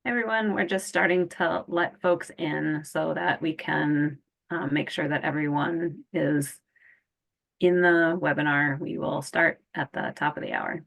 Everyone, we're just starting to let folks in so that we can make sure that everyone is in the webinar. We will start at the top of the hour.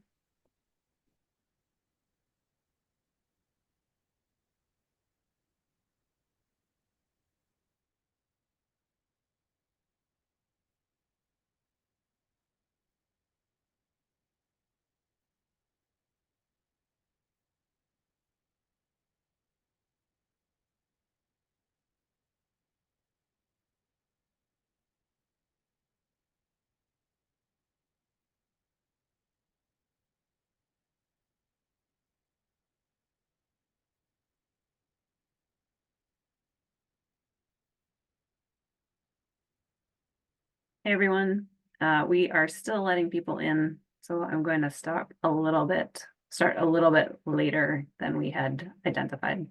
Hey everyone, we are still letting people in, so I'm going to start a little bit later than we had identified.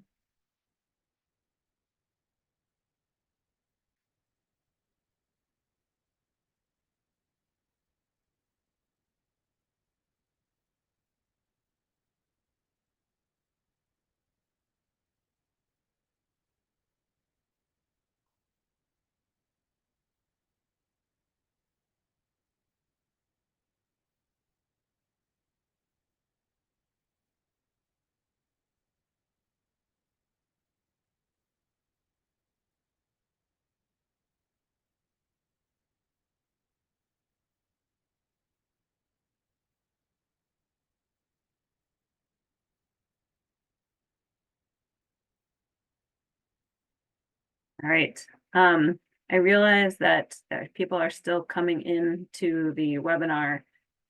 All right. I realize that people are still coming in to the webinar,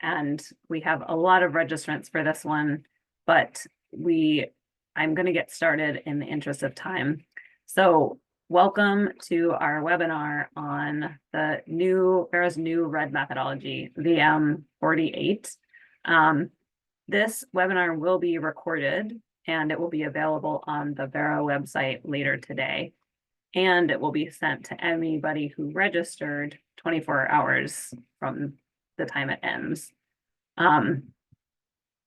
and we have a lot of registrants for this one, but I'm going to get started in the interest of time. So welcome to our webinar on the Verra's new REDD methodology, VM 48. This webinar will be recorded and it will be available on the Verra website later today. And it will be sent to anybody who registered 24 hours from the time it ends.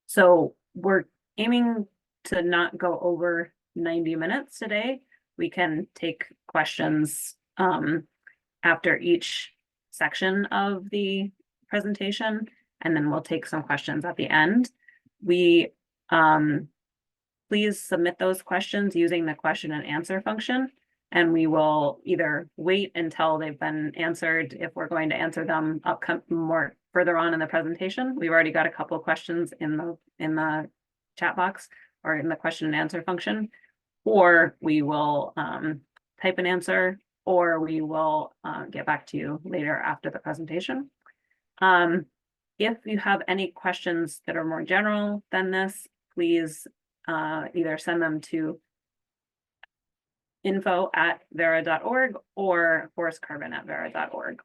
So we're aiming to not go over 90 minutes today. We can take questions after each section of the presentation, and then we'll take some questions at the end. Please submit those questions using the question and answer function. And we will either wait until they've been answered if we're going to answer them more further on in the presentation. We've already got a couple of questions in the chat box or in the question and answer function, or we will type an answer, or we will get back to you later after the presentation. If you have any questions that are more general than this, please either send them to info@verra.org or forestcarbon@verra.org.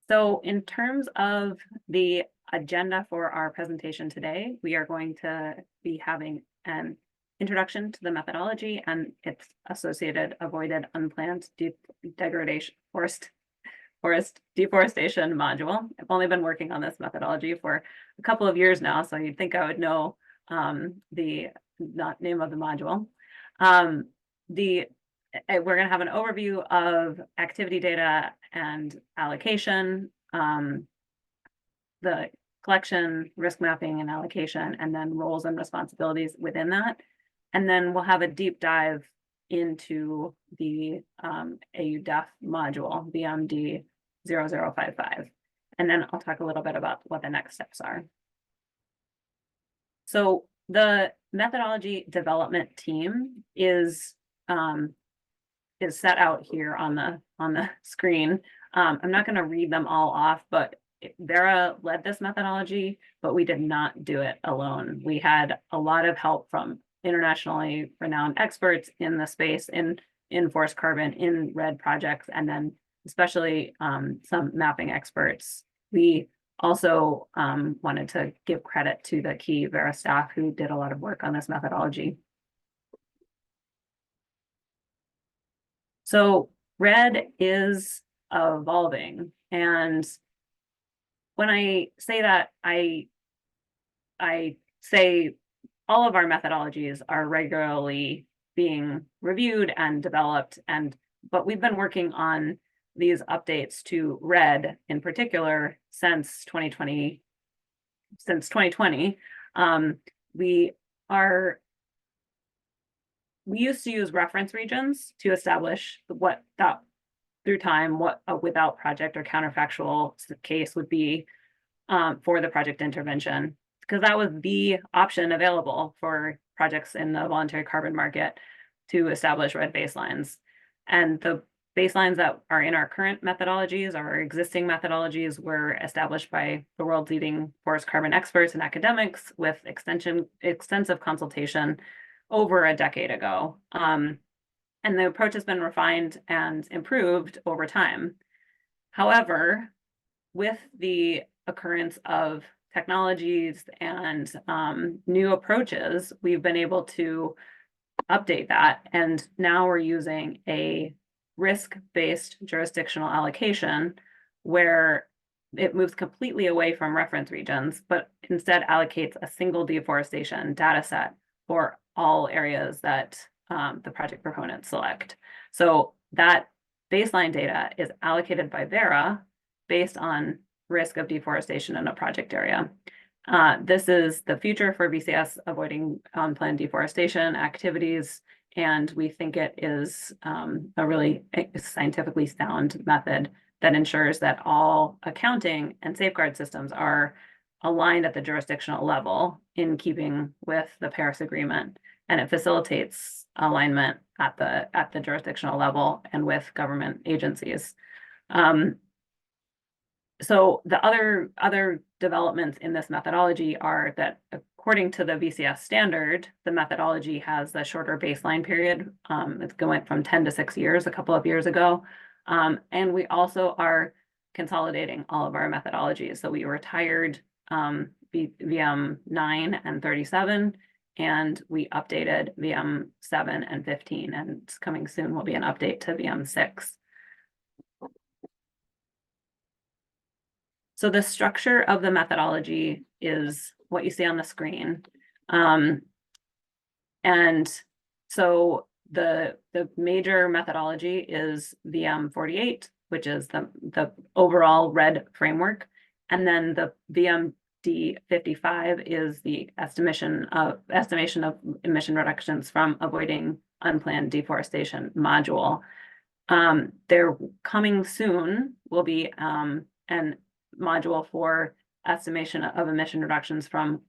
So in terms of the agenda for our presentation today, we are going to be having an introduction to the methodology and its associated avoided unplanned forest deforestation module. I've only been working on this methodology for a couple of years now, so you'd think I would know the name of the module. We're going to have an overview of activity data and allocation, the collection, risk mapping and allocation, and then roles and responsibilities within that. And then we'll have a deep dive into the AUDEF module, BMD 0055. And then I'll talk a little bit about what the next steps are. So the methodology development team is set out here on the screen. I'm not going to read them all off, but Verra led this methodology, but we did not do it alone. We had a lot of help from internationally renowned experts in the space, in forest carbon, in REDD projects, and then especially some mapping experts. We also wanted to give credit to the key Verra staff who did a lot of work on this methodology. So REDD is evolving, and when I say that, I say all of our methodologies are regularly being reviewed and developed, but we've been working on these updates to REDD in particular since 2020. We used to use reference regions to establish what that through time, what a without project or counterfactual case would be for the project intervention, because that was the option available for projects in the voluntary carbon market to establish REDD baselines. And the baselines that are in our current methodologies, our existing methodologies, were established by the world's leading forest carbon experts and academics with extensive consultation over a decade ago. And the approach has been refined and improved over time. However, with the occurrence of technologies and new approaches, we've been able to update that. And now we're using a risk-based jurisdictional allocation where it moves completely away from reference regions, but instead allocates a single deforestation data set for all areas that the project proponents select. So that baseline data is allocated by Verra based on risk of deforestation in a project area. This is the future for VCS avoiding unplanned deforestation activities, and we think it is a really scientifically sound method that ensures that all accounting and safeguard systems are aligned at the jurisdictional level in keeping with the Paris Agreement, and it facilitates alignment at the jurisdictional level and with government agencies. So the other developments in this methodology are that according to the VCS standard, the methodology has a shorter baseline period. It's going from 10 to 6 years a couple of years ago. And we also are consolidating all of our methodologies. So we retired VM 9 and 37, and we updated VM 7 and 15, and it's coming soon will be an update to VM 6. So the structure of the methodology is what you see on the screen. And so the major methodology is VM 48, which is the overall REDD framework. And then the VMD 55 is the estimation of emission reductions from avoiding unplanned deforestation module. They're coming soon will be an module for estimation of emission reductions from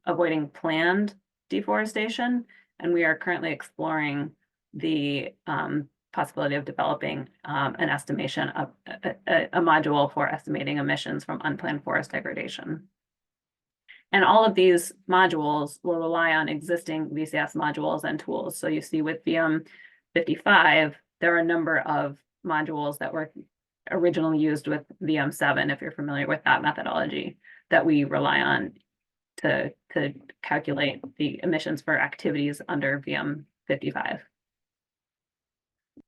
avoiding planned deforestation. And we are currently exploring the possibility of developing an estimation of a module for estimating emissions from unplanned forest degradation. And all of these modules will rely on existing VCS modules and tools. So you see with VM 55, there are a number of modules that were originally used with VM 7, if you're familiar with that methodology, that we rely on to calculate the emissions for activities under VM 55.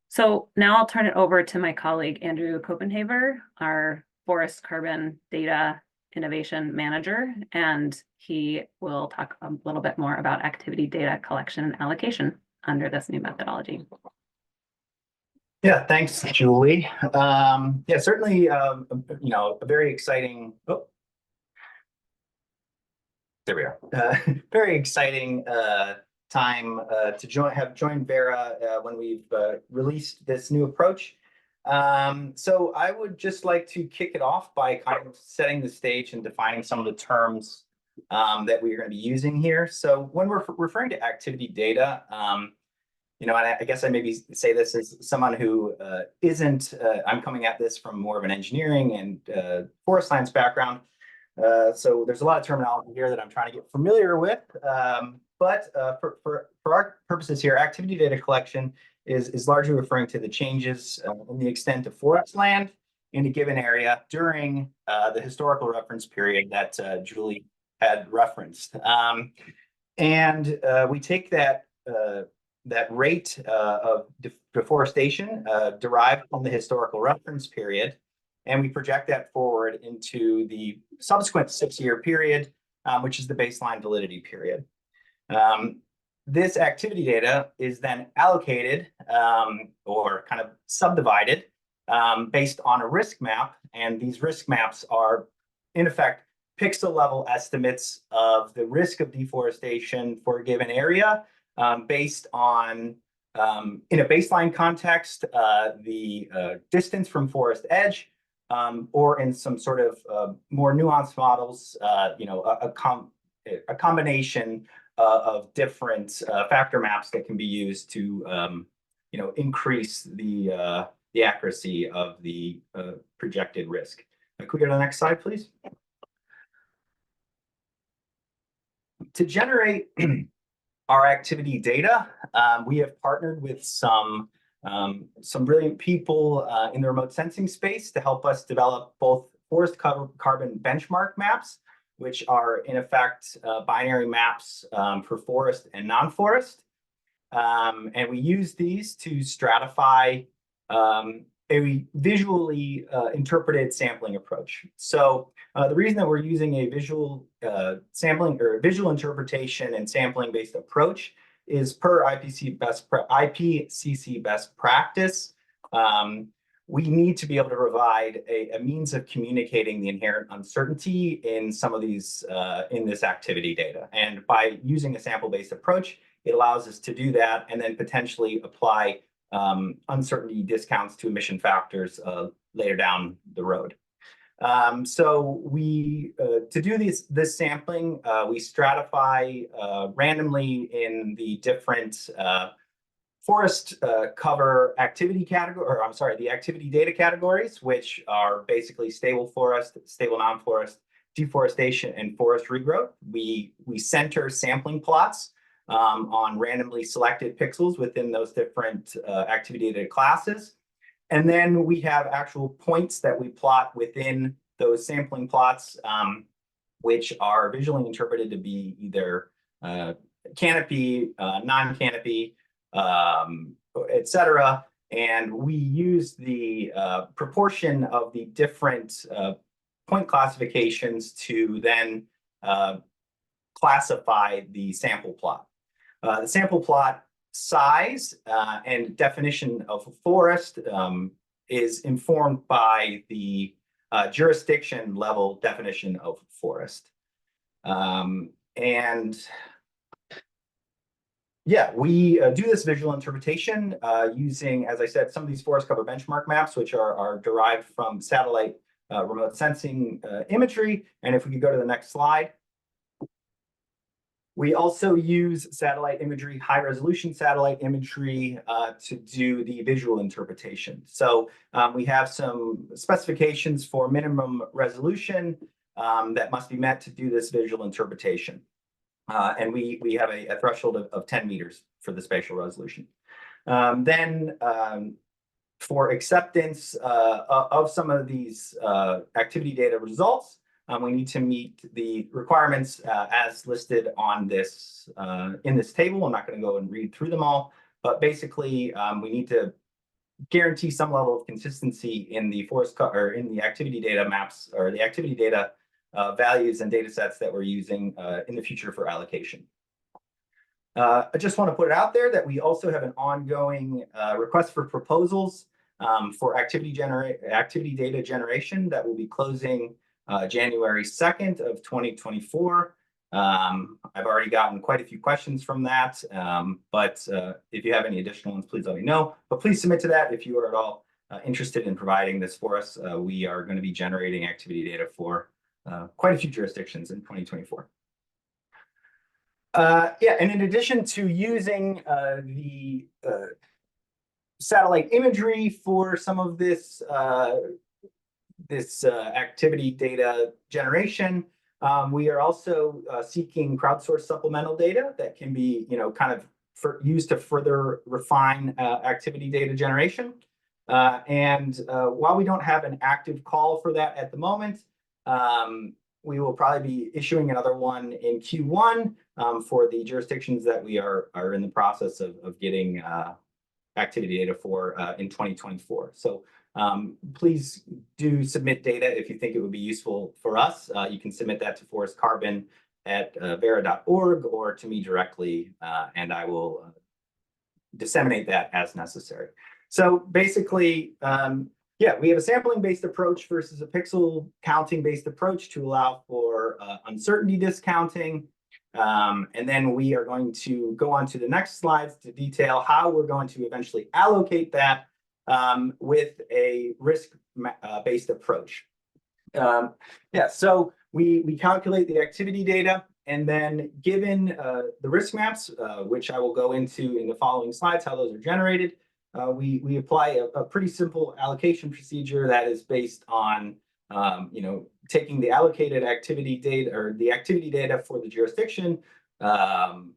So now I'll turn it over to my colleague, Andrew Copenhaver, our Forest Carbon Data Innovation Manager, and he will talk a little bit more about activity data collection and allocation under this new methodology. Yeah, thanks, Julie. Yeah, certainly, a very exciting. Oh, there we are. Very exciting time to join Verra when we've released this new approach. So I would just like to kick it off by kind of setting the stage and defining some of the terms that we're going to be using here. So when we're referring to activity data, and I guess I maybe say this as someone who isn't, I'm coming at this from more of an engineering and forest science background. So there's a lot of terminology here that I'm trying to get familiar with. But for our purposes here, activity data collection is largely referring to the changes in the extent of forest land in a given area during the historical reference period that Julie had referenced. And we take that rate of deforestation derived from the historical reference period, and we project that forward into the subsequent 6-year period, which is the baseline validity period. This activity data is then allocated or kind of subdivided based on a risk map, and these risk maps are, in effect, pixel level estimates of the risk of deforestation for a given area based on, in a baseline context, the distance from forest edge, or in some sort of more nuanced models, a combination of different factor maps that can be used to increase the accuracy of the projected risk. Could we go to the next slide, please? To generate our activity data, we have partnered with some brilliant people in the remote sensing space to help us develop both forest carbon benchmark maps, which are in effect binary maps for forest and non-forest. And we use these to stratify a visually interpreted sampling approach. So the reason that we're using a visual sampling or visual interpretation and sampling based approach is per IPCC best practice. We need to be able to provide a means of communicating the inherent uncertainty in some of these in this activity data. And by using a sample-based approach, it allows us to do that and then potentially apply uncertainty discounts to emission factors later down the road. So we, to do this sampling, we stratify randomly in the different forest cover activity category, or I'm sorry, the activity data categories, which are basically stable forest, stable non-forest, deforestation, and forest regrowth. We center sampling plots on randomly selected pixels within those different activity data classes. And then we have actual points that we plot within those sampling plots, which are visually interpreted to be either canopy, non-canopy, et cetera. And we use the proportion of the different point classifications to then classify the sample plot. The sample plot size and definition of a forest is informed by the jurisdiction level definition of forest. And yeah, we do this visual interpretation using, as I said, some of these forest cover benchmark maps, which are derived from satellite remote sensing imagery. And if we could go to the next slide. We also use satellite imagery, high resolution satellite imagery to do the visual interpretation. So we have some specifications for minimum resolution that must be met to do this visual interpretation. And we have a threshold of 10 meters for the spatial resolution. Then for acceptance of some of these activity data results, we need to meet the requirements as listed on this in this table. I'm not going to go and read through them all, but basically we need to guarantee some level of consistency in the forest or in the activity data maps or the activity data values and data sets that we're using in the future for allocation. I just want to put it out there that we also have an ongoing request for proposals for activity data generation that will be closing January 2nd of 2024. I've already gotten quite a few questions from that, but if you have any additional ones, please let me know. But please submit to that if you are at all interested in providing this for us. We are going to be generating activity data for quite a few jurisdictions in 2024. Yeah, and in addition to using the satellite imagery for some of this activity data generation, we are also seeking crowdsourced supplemental data that can be, kind of used to further refine activity data generation. And while we don't have an active call for that at the moment, we will probably be issuing another one in Q1 for the jurisdictions that we are in the process of getting activity data for in 2024. So Please do submit data if you think it would be useful for us. You can submit that to forestcarbon@verra.org or to me directly, and I will disseminate that as necessary. So basically, yeah, we have a sampling-based approach versus a pixel counting-based approach to allow for uncertainty discounting. And then we are going to go on to the next slides to detail how we're going to eventually allocate that with a risk-based approach. Yeah, so we calculate the activity data, and then given the risk maps, which I will go into in the following slides, how those are generated, we apply a pretty simple allocation procedure that is based on taking the allocated activity data or the activity data for the jurisdiction, and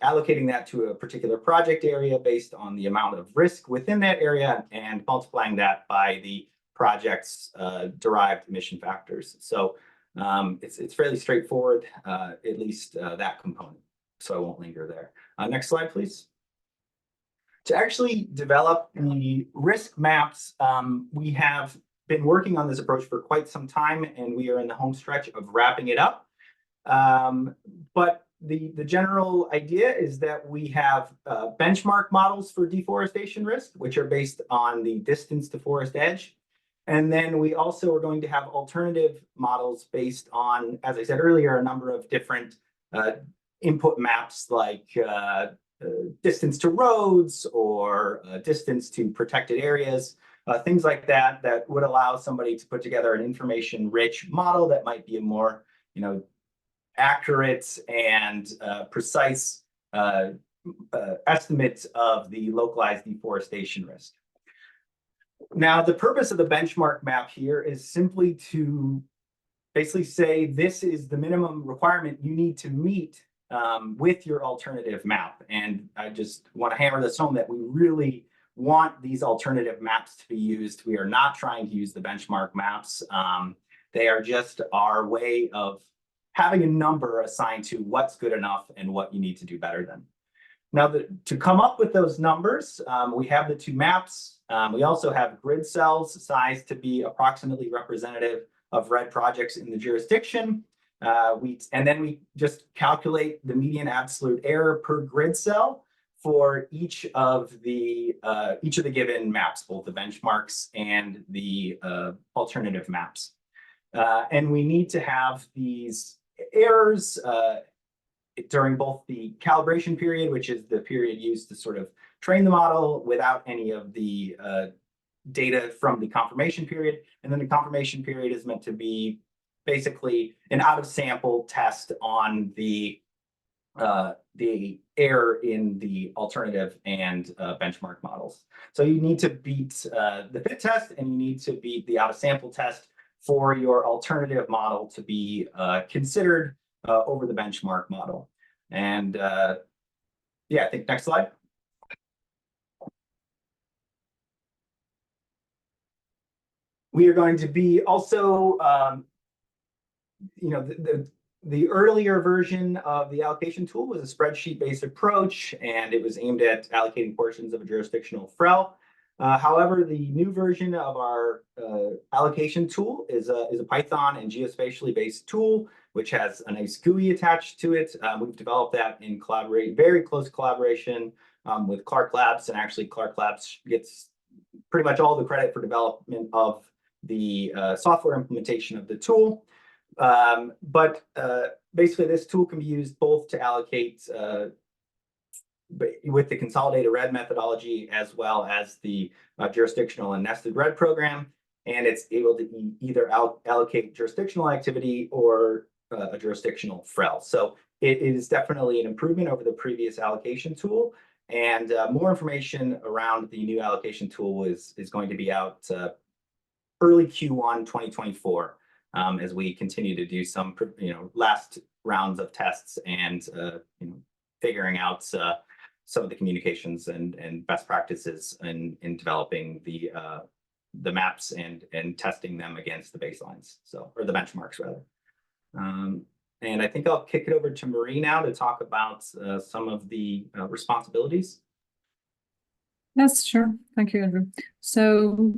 allocating that to a particular project area based on the amount of risk within that area, and multiplying that by the project's derived emission factors. So it's fairly straightforward, at least that component. So I won't linger there. Next slide, please. To actually develop the risk maps, we have been working on this approach for quite some time, and we are in the home stretch of wrapping it up. But the general idea is that we have benchmark models for deforestation risk, which are based on the distance to forest edge. And then we also are going to have alternative models based on, as I said earlier, a number of different input maps like distance to roads or distance to protected areas, things like that, that would allow somebody to put together an information-rich model that might be a more, accurate and precise estimates of the localized deforestation risk. Now, the purpose of the benchmark map here is simply to basically say this is the minimum requirement you need to meet with your alternative map. And I just want to hammer this home that we really want these alternative maps to be used. We are not trying to use the benchmark maps. They are just our way of having a number assigned to what's good enough and what you need to do better than. Now, to come up with those numbers, we have the two maps. We also have grid cells sized to be approximately representative of REDD projects in the jurisdiction. And then we just calculate the median absolute error per grid cell for each of the given maps, both the benchmarks and the alternative maps. And we need to have these errors during both the calibration period, which is the period used to sort of train the model, without any of the data from the confirmation period. And then the confirmation period is meant to be basically an out-of-sample test on the error in the alternative and benchmark models. So you need to beat the fit test, and you need to beat the out-of-sample test for your alternative model to be considered over the benchmark model. And yeah, I think next slide. We are going to be also, the earlier version of the allocation tool was a spreadsheet-based approach, and it was aimed at allocating portions of a jurisdictional FREL. However, the new version of our allocation tool is a Python and geospatially based tool, which has a nice GUI attached to it. We've developed that in very close collaboration with Clark Labs, and actually Clark Labs gets pretty much all the credit for development of the software implementation of the tool. But basically, this tool can be used both to allocate with the consolidated REDD methodology, as well as the jurisdictional and nested REDD program. And it's able to either allocate jurisdictional activity or a jurisdictional FREL. So it is definitely an improvement over the previous allocation tool. And more information around the new allocation tool is going to be out early Q1 2024 as we continue to do some last rounds of tests and figuring out some of the communications and best practices in developing the maps and testing them against the baselines, or the benchmarks rather. And I think I'll kick it over to Marie now to talk about some of the responsibilities. Yes, sure. Thank you, Andrew. So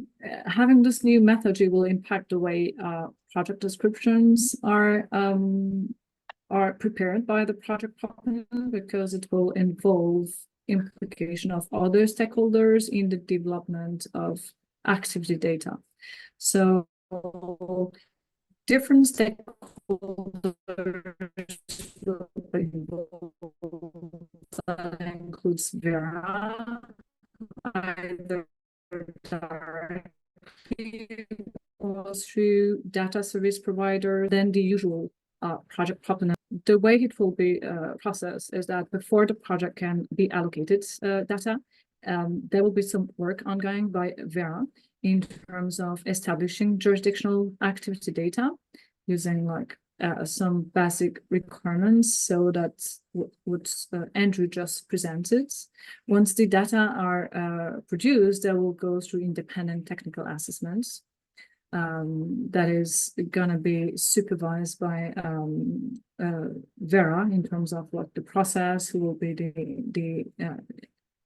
having this new methodology will impact the way project descriptions are prepared by the project partner, because it will involve implication of other stakeholders in the development of activity data. So different stakeholders will be involved. That includes Verra, either directly or through data service provider, then the usual project partner. The way it will be processed is that before the project can be allocated data, there will be some work ongoing by Verra in terms of establishing jurisdictional activity data using like some basic requirements. So that's what Andrew just presented. Once the data are produced, they will go through independent technical assessments. That is going to be supervised by Verra in terms of what the process, who will be the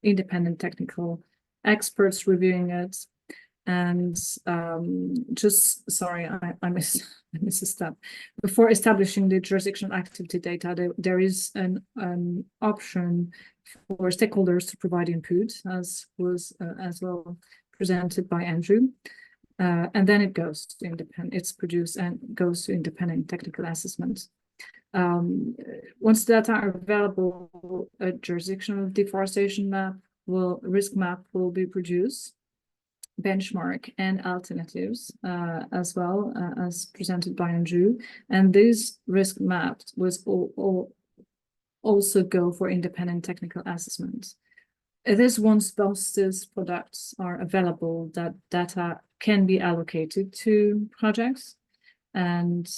independent technical experts reviewing it. And just sorry, I missed a step. Before establishing the jurisdictional activity data, there is an option for stakeholders to provide input, as was as well presented by Andrew. And then it goes to independent, it's produced and goes to independent technical assessment. Once data are available, a jurisdictional deforestation risk map will be produced, benchmark and alternatives as well as presented by Andrew. And these risk maps was also go for independent technical assessments. It is once these products are available that data can be allocated to projects and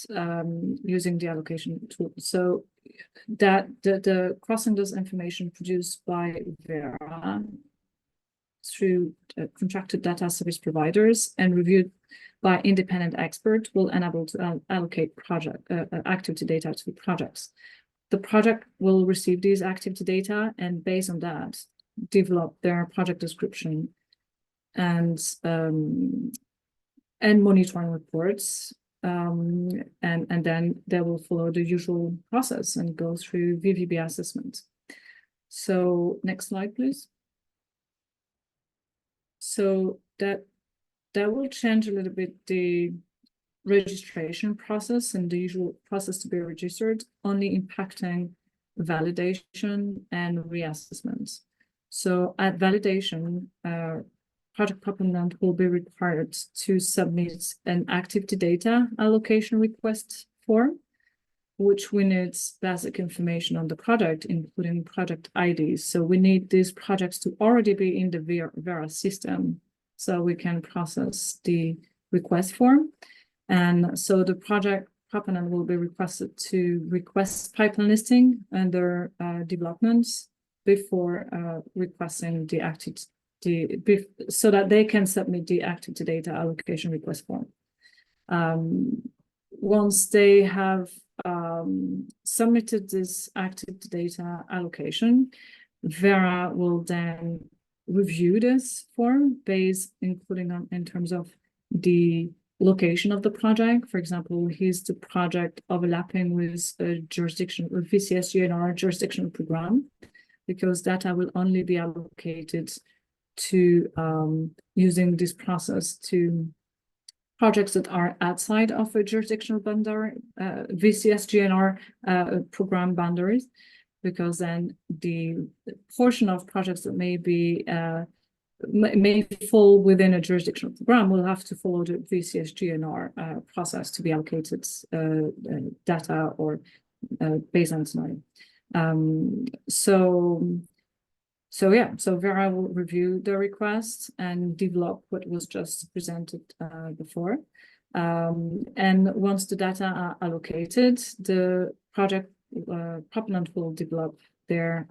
using the allocation tool. So that the crossing this information produced by Verra through contracted data service providers and reviewed by independent experts will enable to allocate project activity data to projects. The project will receive these activity data and based on that, develop their project description and monitoring reports, and then they will follow the usual process and go through VVB assessment. So next slide, please. So that will change a little bit the registration process and the usual process to be registered, only impacting validation and reassessments. So at validation, project proponent will be required to submit an activity data allocation request form, which we need basic information on the project, including project IDs. So we need these projects to already be in the Verra system so we can process the request form. And so the project proponent will be requested to request pipeline listing under developments before requesting the activity, so that they can submit the activity data allocation request form. Once they have submitted this activity data allocation, Verra will then review this form including in terms of the location of the project. For example, is the project overlapping with a jurisdiction with VCSGNR jurisdictional program, because data will only be allocated to using this process to projects that are outside of a jurisdictional boundary, VCSGNR program boundaries, because then the portion of projects that may fall within a jurisdictional program will have to follow the VCSGNR process to be allocated data or baseline scenario. So Verra will review the request and develop what was just presented before. And once the data are allocated, the project proponent will develop their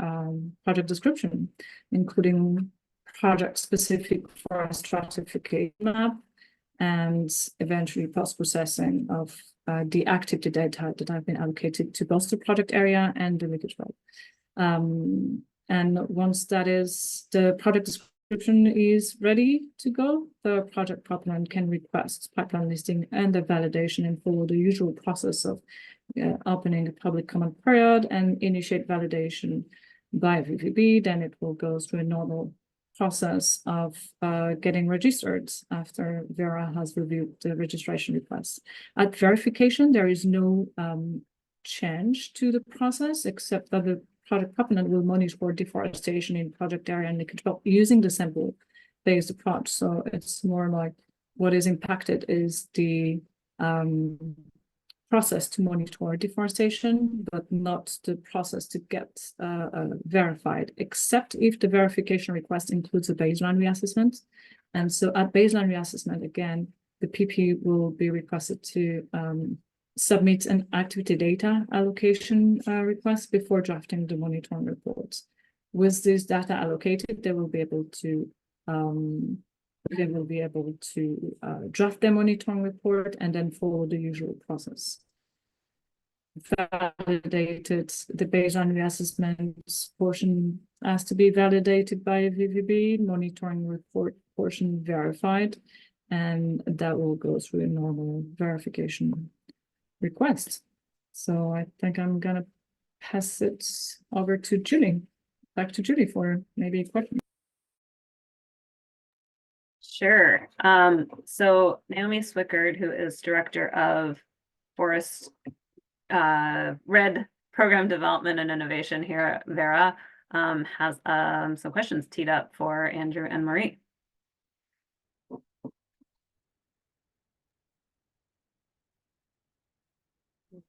project description, including project-specific forest stratification map, and eventually post-processing of the activity data that have been allocated to both the project area and the leakage well. And once that is, the project description is ready to go, the project proponent can request pipeline listing and the validation and follow the usual process of opening a public comment period and initiate validation by VVB. Then it will go through a normal process of getting registered after Verra has reviewed the registration request. At verification, there is no change to the process, except that the project proponent will monitor deforestation in project area and control using the sample-based approach. So it's more like what is impacted is the process to monitor deforestation, but not the process to get verified, except if the verification request includes a baseline reassessment. And so at baseline reassessment, again, the PP will be requested to submit an activity data allocation request before drafting the monitoring reports. With this data allocated, they will be able to draft their monitoring report and then follow the usual process. Validated, the baseline reassessment portion has to be validated by VVB, monitoring report portion verified, and that will go through a normal verification request. So I think I'm gonna pass it over to Julie. Back to Julie for maybe a question. Sure. So Naomi Swickard, who is Director of Forest REDD Program Development and Innovation here at Verra, has some questions teed up for Andrew and Marie.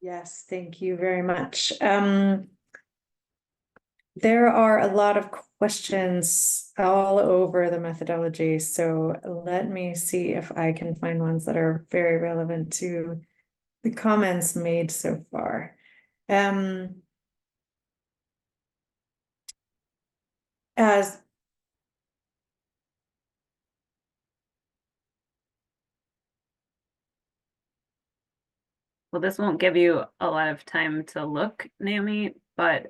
Yes, thank you very much. There are a lot of questions all over the methodology, so let me see if I can find ones that are very relevant to the comments made so far. As Well, this won't give you a lot of time to look, Naomi, but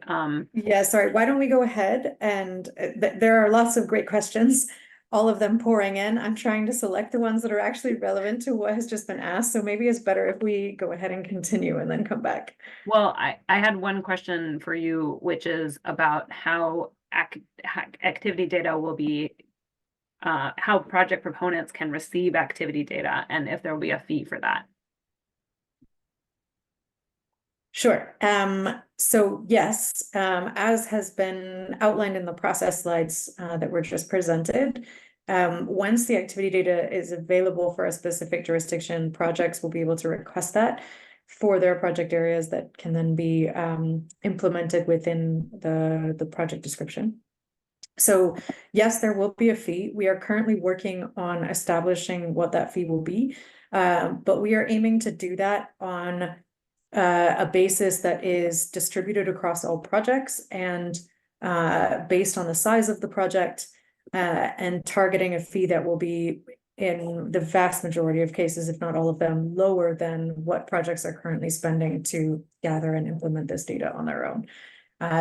yeah, sorry, why don't we go ahead and there are lots of great questions, all of them pouring in. I'm trying to select the ones that are actually relevant to what has just been asked, so maybe it's better if we go ahead and continue and then come back. well, I had one question for you, which is about how activity data will be, how project proponents can receive activity data and if there will be a fee for that. Sure. So yes, as has been outlined in the process slides that were just presented, once the activity data is available for a specific jurisdiction, projects will be able to request that for their project areas that can then be implemented within the project description. So yes, there will be a fee. We are currently working on establishing what that fee will be, but we are aiming to do that on a basis that is distributed across all projects and based on the size of the project and targeting a fee that will be, in the vast majority of cases, if not all of them, lower than what projects are currently spending to gather and implement this data on their own.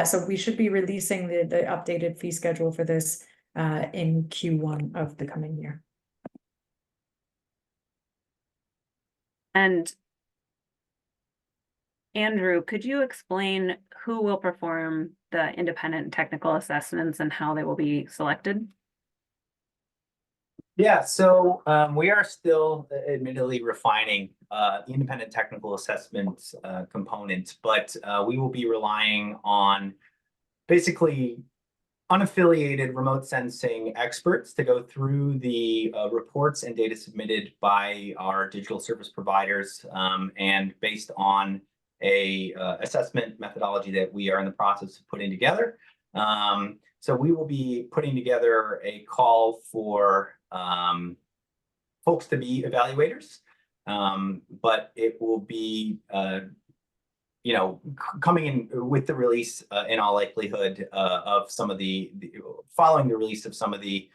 So we should be releasing the updated fee schedule for this in Q1 of the coming year. And Andrew, could you explain who will perform the independent technical assessments and how they will be selected? Yeah, so we are still admittedly refining the independent technical assessment component, but we will be relying on basically unaffiliated remote sensing experts to go through the reports and data submitted by our digital service providers, and based on a assessment methodology that we are in the process of putting together. So we will be putting together a call for folks to be evaluators, but it will be coming in with the release in all likelihood of some of the following the release of some of the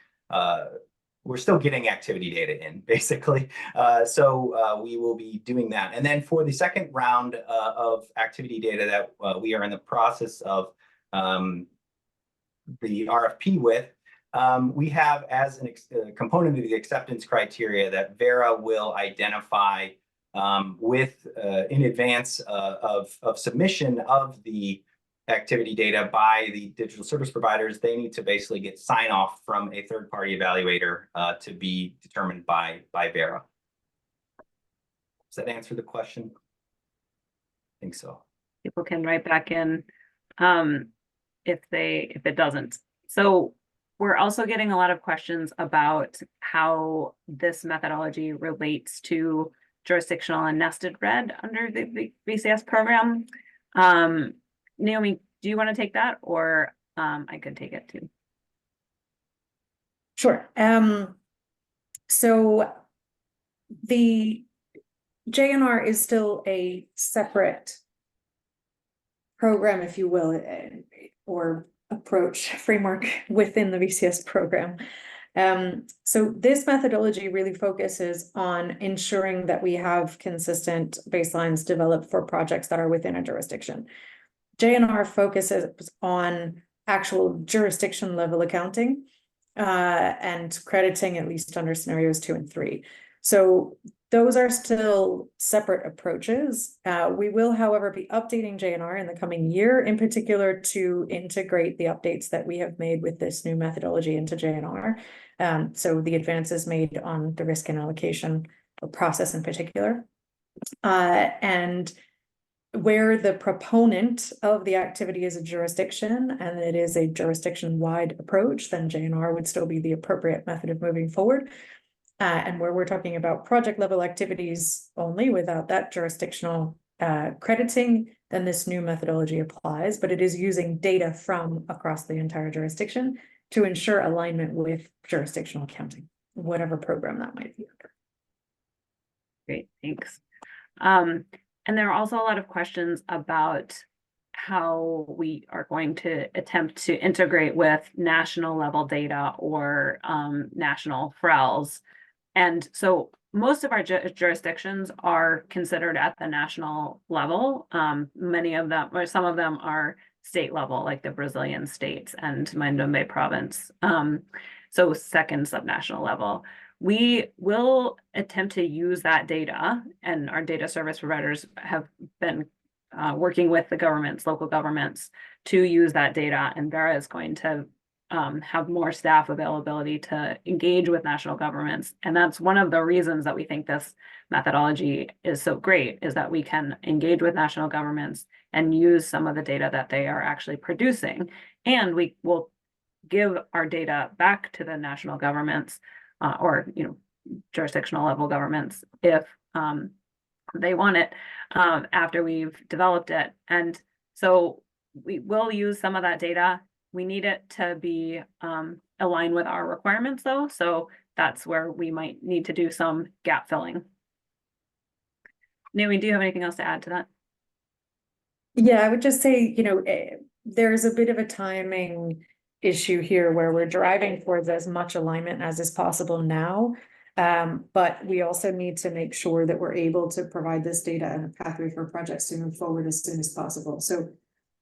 we're still getting activity data in, basically. So we will be doing that. And then for the second round of activity data that we are in the process of the RFP with, we have as a component of the acceptance criteria that Verra will identify in advance of submission of the activity data by the digital service providers. They need to basically get sign off from a third-party evaluator to be determined by Verra. Does that answer the question? I think so. People can write back in if it doesn't. So we're also getting a lot of questions about how this methodology relates to jurisdictional and nested REDD under the VCS program. Naomi, do you want to take that, or I could take it too? Sure. So the JNR is still a separate program, if you will, or approach framework within the VCS program. So this methodology really focuses on ensuring that we have consistent baselines developed for projects that are within a jurisdiction. JNR focuses on actual jurisdiction level accounting and crediting, at least under scenarios 2 and 3. So those are still separate approaches. We will, however, be updating JNR in the coming year, in particular to integrate the updates that we have made with this new methodology into JNR. So the advances made on the risk and allocation process in particular. And where the proponent of the activity is a jurisdiction and it is a jurisdiction-wide approach, then JNR would still be the appropriate method of moving forward. And where we're talking about project level activities only without that jurisdictional crediting, then this new methodology applies, but it is using data from across the entire jurisdiction to ensure alignment with jurisdictional accounting, whatever program that might be under. Great, thanks. And there are also a lot of questions about how we are going to attempt to integrate with national level data or national FRELs. And so most of our jurisdictions are considered at the national level. Many of them, or some of them, are state level, like the Brazilian states and Mandombe province. So second subnational level. We will attempt to use that data, and our data service providers have been working with the governments, local governments, to use that data, and Verra is going to have more staff availability to engage with national governments. And that's one of the reasons that we think this methodology is so great, is that we can engage with national governments and use some of the data that they are actually producing. And we will give our data back to the national governments or jurisdictional level governments if they want it after we've developed it. And so we will use some of that data. We need it to be aligned with our requirements, though. So that's where we might need to do some gap filling. Naomi, do you have anything else to add to that? Yeah, I would just say, there's a bit of a timing issue here where we're driving towards as much alignment as is possible now. But we also need to make sure that we're able to provide this data and a pathway for projects to move forward as soon as possible. So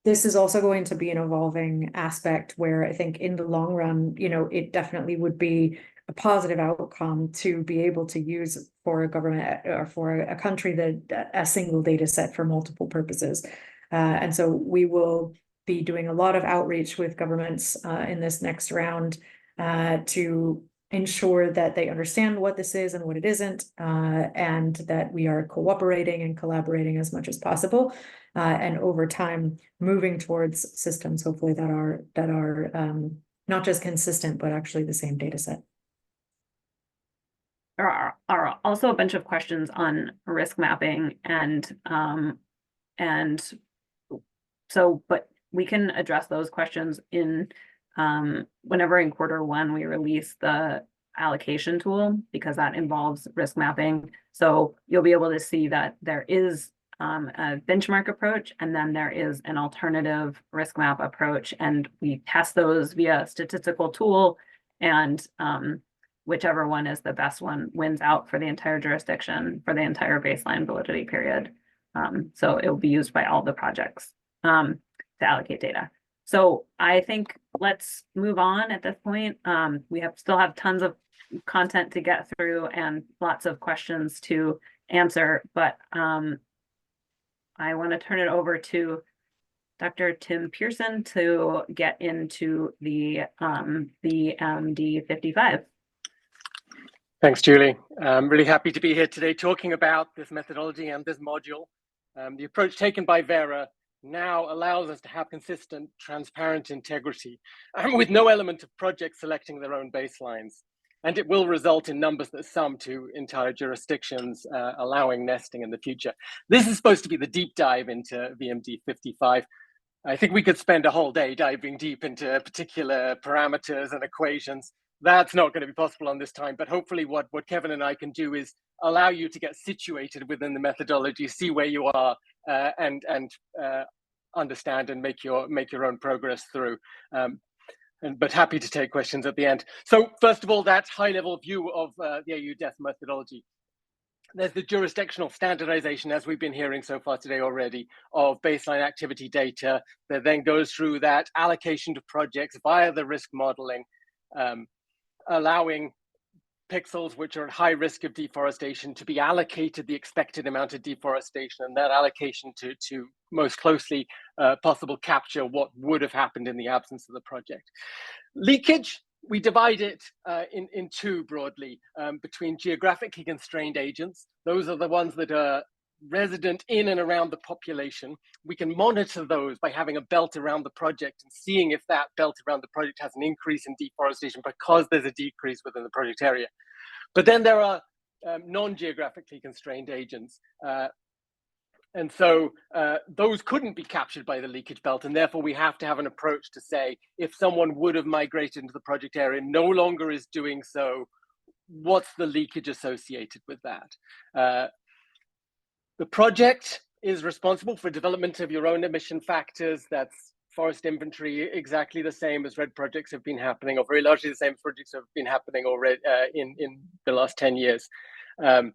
this is also going to be an evolving aspect where I think in the long run, it definitely would be a positive outcome to be able to use for a government or for a country that a single data set for multiple purposes. And so we will be doing a lot of outreach with governments in this next round to ensure that they understand what this is and what it isn't, and that we are cooperating and collaborating as much as possible, and over time moving towards systems hopefully that are not just consistent but actually the same data set. There are also a bunch of questions on risk mapping but we can address those questions in whenever in Q1 we release the allocation tool, because that involves risk mapping. So you'll be able to see that there is a benchmark approach, and then there is an alternative risk map approach, and we test those via a statistical tool, and whichever one is the best one wins out for the entire jurisdiction for the entire baseline validity period. So it will be used by all the projects to allocate data. So I think let's move on at this point. We still have tons of content to get through and lots of questions to answer, but I want to turn it over to Dr. Tim Pearson to get into the MD 55. Thanks, Julie. I'm really happy to be here today talking about this methodology and this module. The approach taken by Verra now allows us to have consistent, transparent integrity with no element of projects selecting their own baselines. And it will result in numbers that sum to entire jurisdictions, allowing nesting in the future. This is supposed to be the deep dive into VMD 55. I think we could spend a whole day diving deep into particular parameters and equations. That's not going to be possible on this time, but hopefully what Kevin and I can do is allow you to get situated within the methodology, see where you are, and understand and make your own progress through. But happy to take questions at the end. So first of all, that high-level view of the AU-DEF methodology. There's the jurisdictional standardization, as we've been hearing so far today already, of baseline activity data that then goes through that allocation to projects via the risk modeling, allowing pixels which are at high risk of deforestation to be allocated the expected amount of deforestation, and that allocation to most closely possible capture what would have happened in the absence of the project. Leakage, we divide it in two broadly, between geographically constrained agents. Those are the ones that are resident in and around the population. We can monitor those by having a belt around the project and seeing if that belt around the project has an increase in deforestation because there's a decrease within the project area. But then there are non-geographically constrained agents. And so those couldn't be captured by the leakage belt, and therefore we have to have an approach to say, if someone would have migrated into the project area, no longer is doing so, what's the leakage associated with that? The project is responsible for development of your own emission factors. That's forest inventory, exactly the same as REDD projects have been happening, or very largely the same projects have been happening already in the last 10 years. And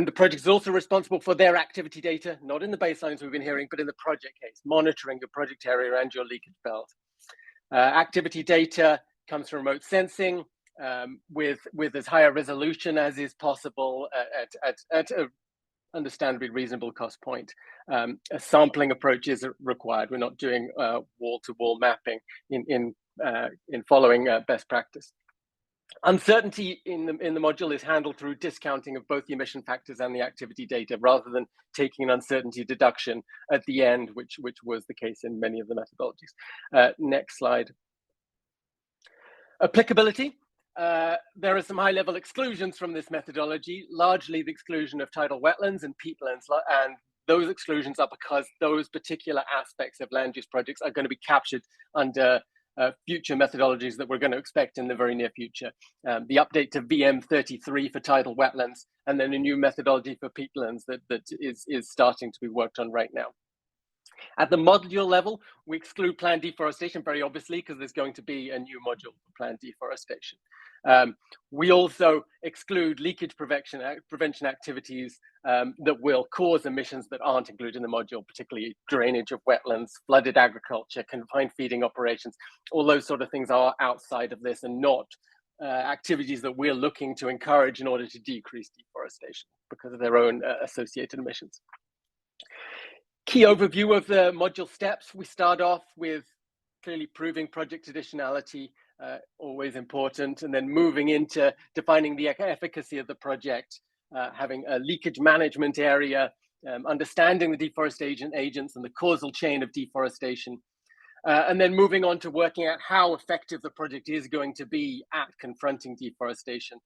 the project is also responsible for their activity data, not in the baselines we've been hearing, but in the project case, monitoring your project area and your leakage belt. Activity data comes from remote sensing with as high a resolution as is possible at a understandably reasonable cost point. A sampling approach is required. We're not doing wall-to-wall mapping in following best practice. Uncertainty in the module is handled through discounting of both the emission factors and the activity data, rather than taking an uncertainty deduction at the end, which was the case in many of the methodologies. Next slide. Applicability. There are some high-level exclusions from this methodology, largely the exclusion of tidal wetlands and peatlands, and those exclusions are because those particular aspects of land use projects are going to be captured under future methodologies that we're going to expect in the very near future. The update to VM33 for tidal wetlands, and then a new methodology for peatlands that is starting to be worked on right now. At the module level, we exclude planned deforestation, very obviously, because there's going to be a new module for planned deforestation. We also exclude leakage prevention activities that will cause emissions that aren't included in the module, particularly drainage of wetlands, flooded agriculture, confined feeding operations. All those sort of things are outside of this and not activities that we're looking to encourage in order to decrease deforestation because of their own associated emissions. Key overview of the module steps. We start off with clearly proving project additionality, always important, and then moving into defining the efficacy of the project, having a leakage management area, understanding the deforestation agents and the causal chain of deforestation, and then moving on to working out how effective the project is going to be at confronting deforestation.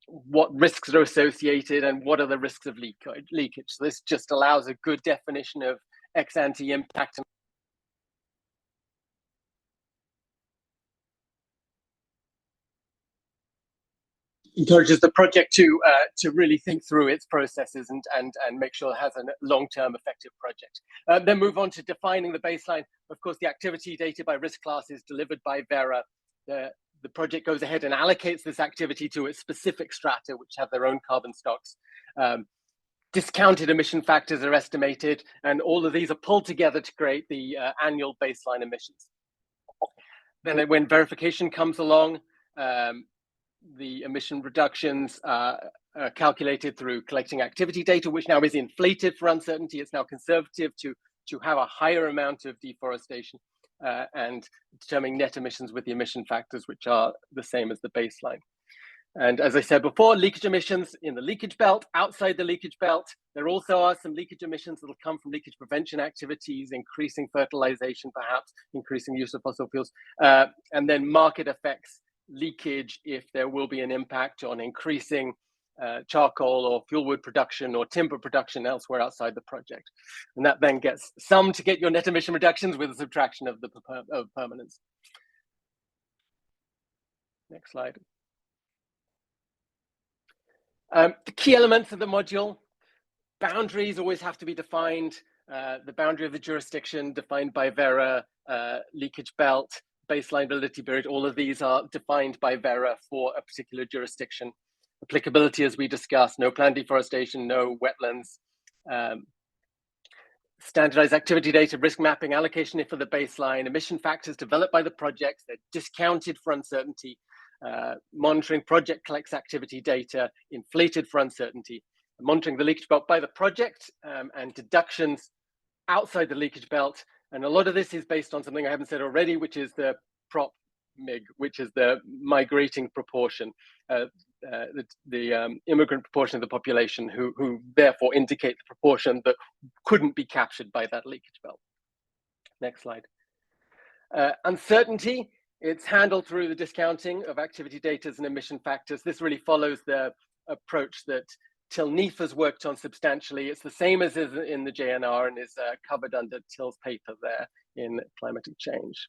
What risks are associated and what are the risks of leakage. So this just allows a good definition of ex-ante impact. Encourages the project to really think through its processes and make sure it has a long-term effective project. Then move on to defining the baseline. Of course, the activity data by risk class is delivered by Verra. The project goes ahead and allocates this activity to its specific strata, which have their own carbon stocks. discounted emission factors are estimated, and all of these are pulled together to create the annual baseline emissions. Then when verification comes along, the emission reductions are calculated through collecting activity data, which now is inflated for uncertainty. It's now conservative to have a higher amount of deforestation, and determining net emissions with the emission factors, which are the same as the baseline. And as I said before, leakage emissions in the leakage belt, outside the leakage belt. There also are some leakage emissions that will come from leakage prevention activities, increasing fertilization, perhaps increasing use of fossil fuels, and then market effects leakage if there will be an impact on increasing charcoal or fuelwood production or timber production elsewhere outside the project. And that then gets summed to get your net emission reductions with a subtraction of the permanence. Next slide. The key elements of the module: boundaries always have to be defined. The boundary of the jurisdiction defined by Verra, leakage belt, baseline validity period, all of these are defined by Verra for a particular jurisdiction. Applicability, as we discussed, no planned deforestation, no wetlands. Standardized activity data, risk mapping, allocation for the baseline, emission factors developed by the projects, they're discounted for uncertainty. Monitoring project collects activity data, inflated for uncertainty. Monitoring the leakage belt by the project, and deductions outside the leakage belt. And a lot of this is based on something I haven't said already, which is the prop MIG, which is the migrating proportion, the immigrant proportion of the population who therefore indicate the proportion that couldn't be captured by that leakage belt. Next slide. Uncertainty, it's handled through the discounting of activity data and emission factors. This really follows the approach that Tilneef has worked on substantially. It's the same as in the JNR and is covered under Til's paper there in climatic change.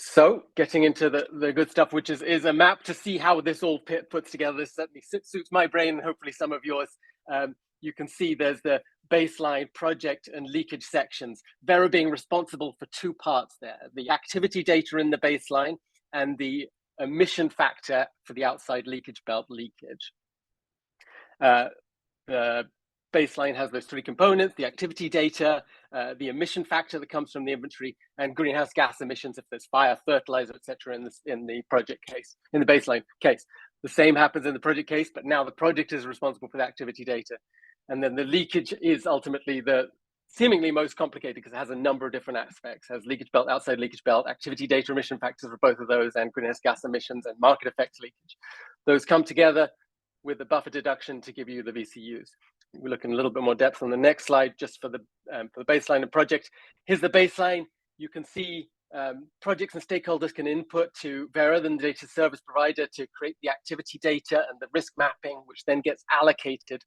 So getting into the good stuff, which is a map to see how this all puts together. This certainly suits my brain and hopefully some of yours. You can see there's the baseline, project, and leakage sections. Verra being responsible for two parts there: the activity data in the baseline and the emission factor for the outside leakage belt leakage. The baseline has those three components: the activity data, the emission factor that comes from the inventory, and greenhouse gas emissions if there's fire, fertilizer, etc. in the project case, in the baseline case. The same happens in the project case, but now the project is responsible for the activity data. And then the leakage is ultimately the seemingly most complicated because it has a number of different aspects. It has leakage belt, outside leakage belt, activity data emission factors for both of those, and greenhouse gas emissions and market effects leakage. Those come together with the buffer deduction to give you the VCUs. We'll look in a little bit more depth on the next slide, just for the baseline and project. Here's the baseline. You can see projects and stakeholders can input to Verra, the data service provider, to create the activity data and the risk mapping, which then gets allocated.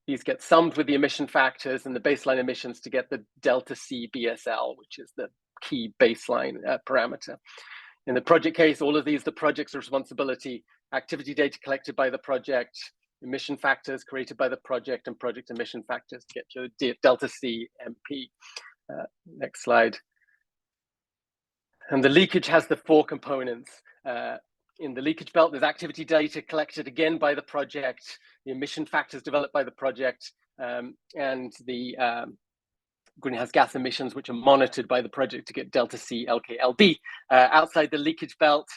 These get summed with the emission factors and the baseline emissions to get the delta C BSL, which is the key baseline parameter. In the project case, all of these, the project's responsibility, activity data collected by the project, emission factors created by the project, and project emission factors to get your delta C MP. Next slide. And the leakage has the four components. In the leakage belt, there's activity data collected again by the project, the emission factors developed by the project, and the greenhouse gas emissions, which are monitored by the project to get delta C, LK, LB. Outside the leakage belt,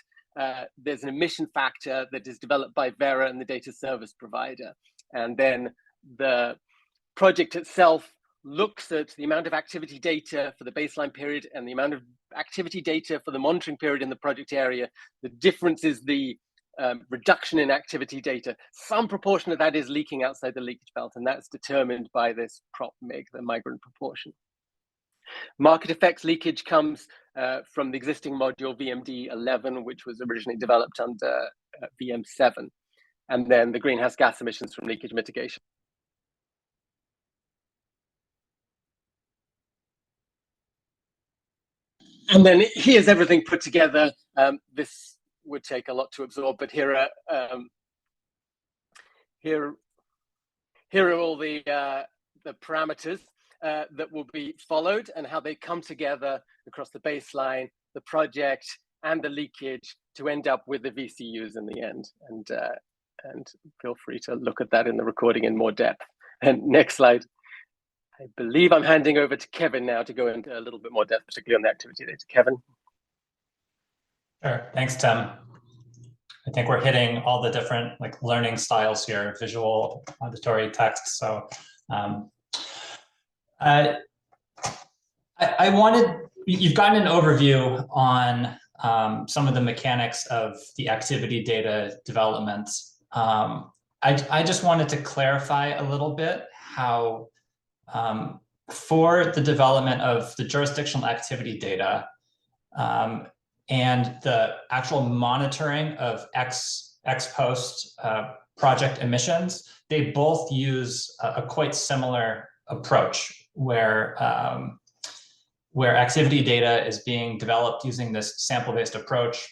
there's an emission factor that is developed by Verra and the data service provider. And then the project itself looks at the amount of activity data for the baseline period and the amount of activity data for the monitoring period in the project area. The difference is the reduction in activity data. Some proportion of that is leaking outside the leakage belt, and that's determined by this prop MIG, the migrant proportion. Market effects leakage comes from the existing module VMD 11, which was originally developed under VM 7, and then the greenhouse gas emissions from leakage mitigation. And then here's everything put together. This would take a lot to absorb, but here are all the parameters that will be followed and how they come together across the baseline, the project, and the leakage to end up with the VCUs in the end. And feel free to look at that in the recording in more depth. And next slide. I believe I'm handing over to Kevin now to go into a little bit more depth, particularly on the activity data. Kevin. Sure, thanks, Tim. I think we're hitting all the different like learning styles here: visual, auditory, text. So I wanted, you've gotten an overview on some of the mechanics of the activity data development. I just wanted to clarify a little bit how for the development of the jurisdictional activity data and the actual monitoring of ex post project emissions, they both use a quite similar approach where activity data is being developed using this sample-based approach.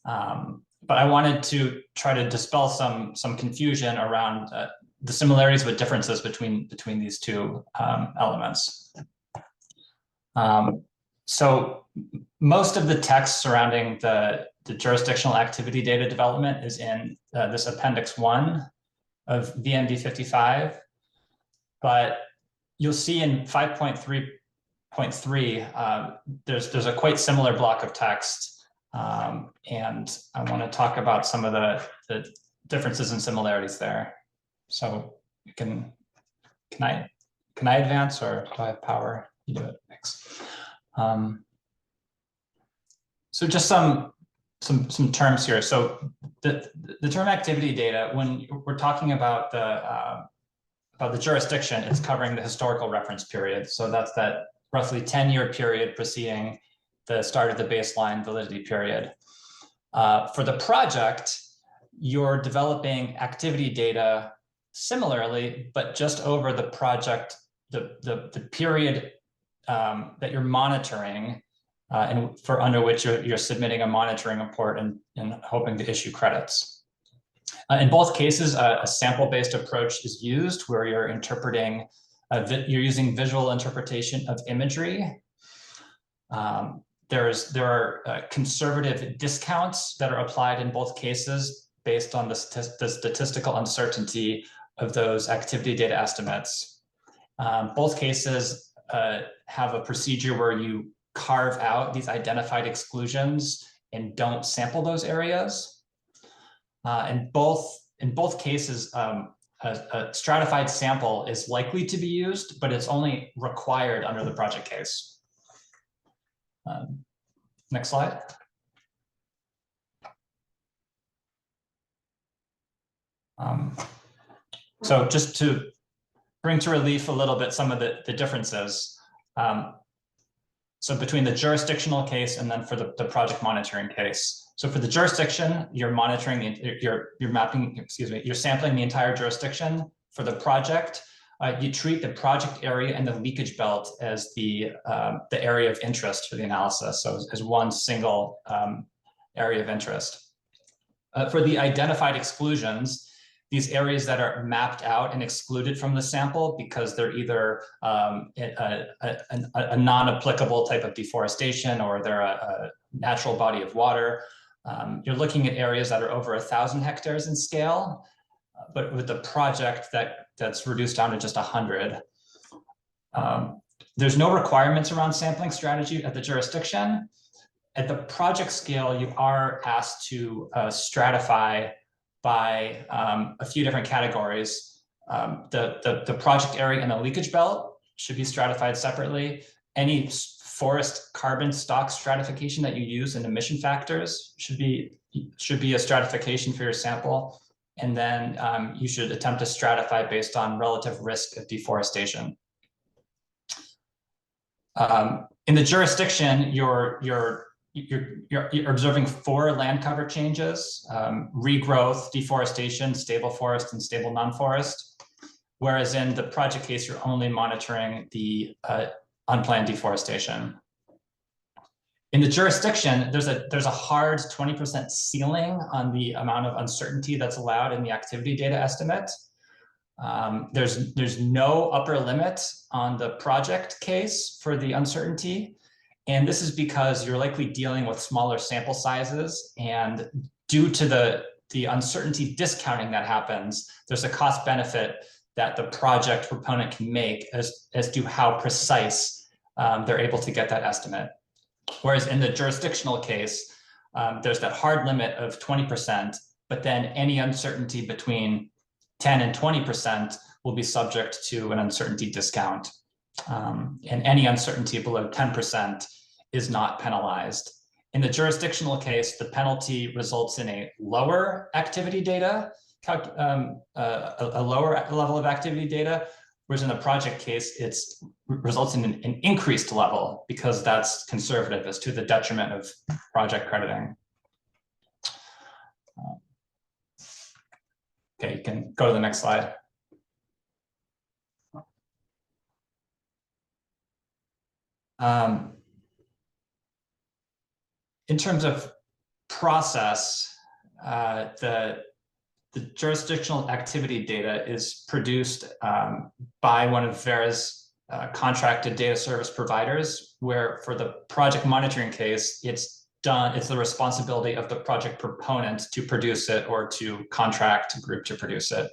But I wanted to try to dispel some confusion around the similarities but differences between these two elements. So most of the text surrounding the jurisdictional activity data development is in this Appendix 1 of VND 55, but you'll see in 5.3.3, there's a quite similar block of text, and I want to talk about some of the differences and similarities there. So we can I advance, or do I have power? You do it. Thanks. So just some terms here. So the term activity data, when we're talking about the jurisdiction, it's covering the historical reference period. So that's that roughly 10-year period preceding the start of the baseline validity period. For the project, you're developing activity data similarly, but just over the project, the period that you're monitoring and for under which you're submitting a monitoring report and hoping to issue credits. In both cases, a sample-based approach is used where you're interpreting, you're using visual interpretation of imagery. There are conservative discounts that are applied in both cases based on the statistical uncertainty of those activity data estimates. Both cases have a procedure where you carve out these identified exclusions and don't sample those areas. In both cases, a stratified sample is likely to be used, but it's only required under the project case. Next slide. So just to bring to relief a little bit some of the differences. So between the jurisdictional case and then for the project monitoring case. So for the jurisdiction, you're monitoring, you're sampling the entire jurisdiction. For the project, you treat the project area and the leakage belt as the area of interest for the analysis. So as one single area of interest. For the identified exclusions, these areas that are mapped out and excluded from the sample because they're either a non-applicable type of deforestation or they're a natural body of water. You're looking at areas that are over 1,000 hectares in scale, but with the project that's reduced down to just 100. There's no requirements around sampling strategy at the jurisdiction. At the project scale, you are asked to stratify by a few different categories. The project area and the leakage belt should be stratified separately. Any forest carbon stock stratification that you use in emission factors should be a stratification for your sample. And then you should attempt to stratify based on relative risk of deforestation. In the jurisdiction, you're observing 4 land cover changes: regrowth, deforestation, stable forest, and stable non-forest. Whereas in the project case, you're only monitoring the unplanned deforestation. In the jurisdiction, there's a hard 20% ceiling on the amount of uncertainty that's allowed in the activity data estimate. There's no upper limit on the project case for the uncertainty. And this is because you're likely dealing with smaller sample sizes, and due to the uncertainty discounting that happens, there's a cost benefit that the project proponent can make as to how precise they're able to get that estimate. Whereas in the jurisdictional case, there's that hard limit of 20%, but then any uncertainty between 10 and 20% will be subject to an uncertainty discount. And any uncertainty below 10% is not penalized. In the jurisdictional case, the penalty results in a lower activity data, a lower level of activity data, whereas in the project case, it results in an increased level because that's conservative as to the detriment of project crediting. Okay, you can go to the next slide. In terms of process, the jurisdictional activity data is produced by one of Verra's contracted data service providers, where for the project monitoring case, it's the responsibility of the project proponent to produce it or to contract a group to produce it.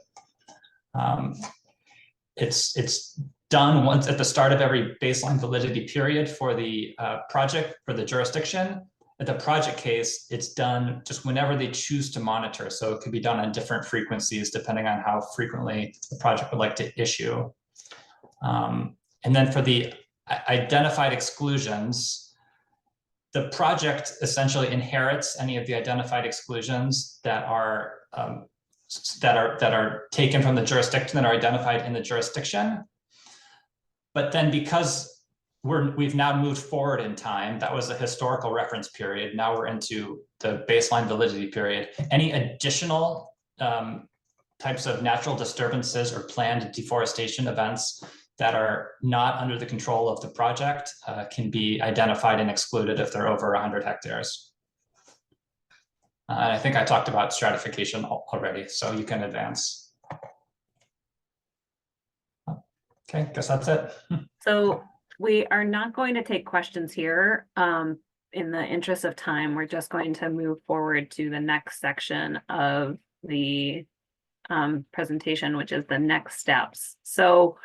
It's done once at the start of every baseline validity period for the project, for the jurisdiction. At the project case, it's done just whenever they choose to monitor. So it could be done on different frequencies depending on how frequently the project would like to issue. And then for the identified exclusions, the project essentially inherits any of the identified exclusions that are taken from the jurisdiction, that are identified in the jurisdiction. But then because we've now moved forward in time, that was a historical reference period. Now we're into the baseline validity period. Any additional types of natural disturbances or planned deforestation events that are not under the control of the project can be identified and excluded if they're over 100 hectares. And I think I talked about stratification already, so you can advance. Okay, guess that's it. So we are not going to take questions here. In the interest of time, we're just going to move forward to the next section of the presentation, which is the next steps. So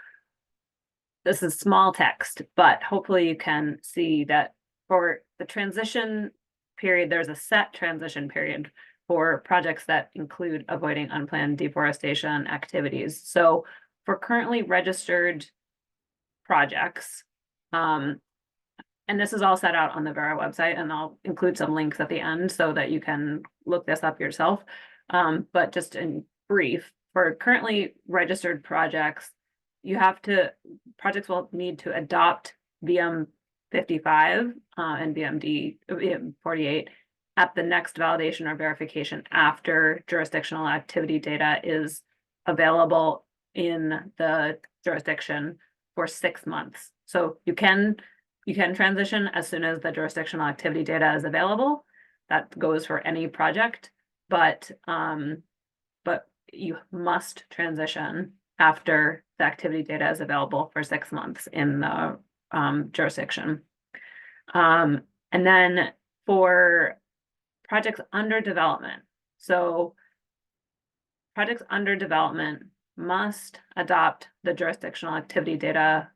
this is small text, but hopefully you can see that for the transition period, there's a set transition period for projects that include avoiding unplanned deforestation activities. So for currently registered projects, and this is all set out on the Verra website, and I'll include some links at the end so that you can look this up yourself. But just in brief, for currently registered projects, projects will need to adopt VM 55 and VM 48 at the next validation or verification after jurisdictional activity data is available in the jurisdiction for 6 months. So you can transition as soon as the jurisdictional activity data is available. That goes for any project, but you must transition after the activity data is available for 6 months in the jurisdiction. And then for projects under development, so projects under development must adopt the jurisdictional activity data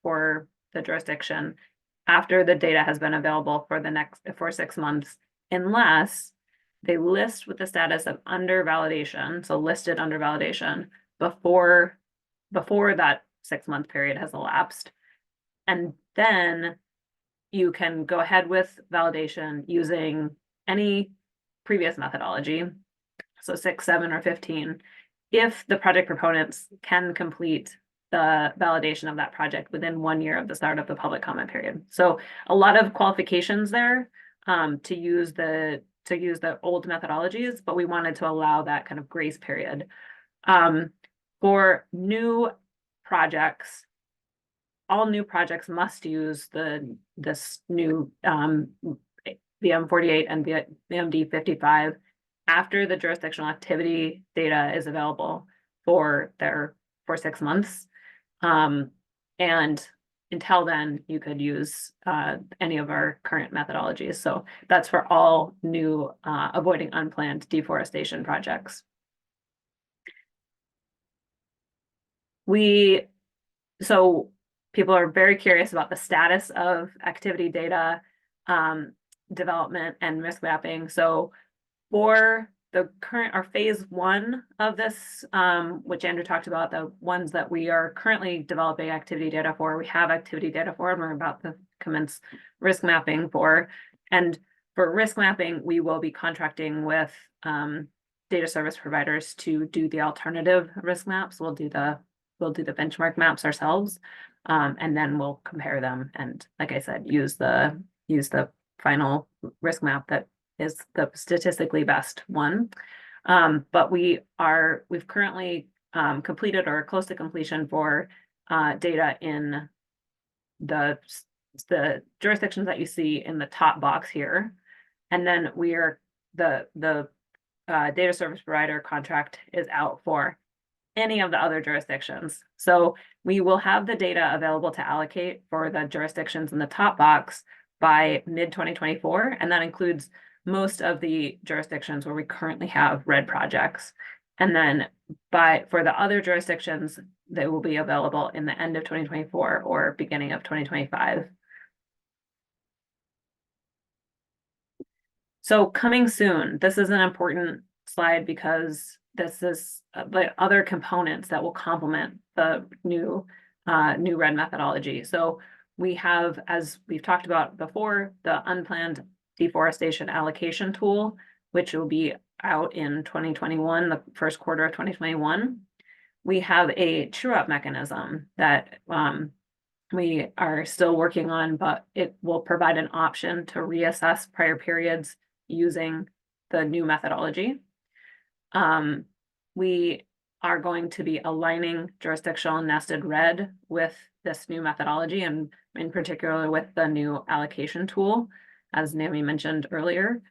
for the jurisdiction after the data has been available for 6 months, unless they list with the status of under validation, so listed under validation before that 6 month period has elapsed. And then you can go ahead with validation using any previous methodology, so 6, 7, or 15, if the project proponents can complete the validation of that project within 1 year of the start of the public comment period. So a lot of qualifications there to use the old methodologies, but we wanted to allow that kind of grace period. For new projects, all new projects must use this new VM 48 and VMD 55 after the jurisdictional activity data is available for 6 months. And until then, you could use any of our current methodologies. So that's for all new avoiding unplanned deforestation projects. So people are very curious about the status of activity data development and risk mapping. So for the current, our phase 1 of this, which Andrew talked about, the ones that we are currently developing activity data for, we have activity data for, and we're about to commence risk mapping for. And for risk mapping, we will be contracting with data service providers to do the alternative risk maps. We'll do the benchmark maps ourselves, and then we'll compare them. And like I said, use the final risk map that is the statistically best one. But we've currently completed or close to completion for data in the jurisdictions that you see in the top box here. And then the data service provider contract is out for any of the other jurisdictions. So we will have the data available to allocate for the jurisdictions in the top box by mid-2024, and that includes most of the jurisdictions where we currently have REDD projects. And then for the other jurisdictions, they will be available in the end of 2024 or beginning of 2025. So coming soon, this is an important slide because this is the other components that will complement the new REDD methodology. So we have, as we've talked about before, the unplanned deforestation allocation tool, which will be out in 2021, the first quarter of 2021. We have a true-up mechanism that we are still working on, but it will provide an option to reassess prior periods using the new methodology. We are going to be aligning jurisdictional nested REDD with this new methodology, and in particular with the new allocation tool, as Naomi mentioned earlier.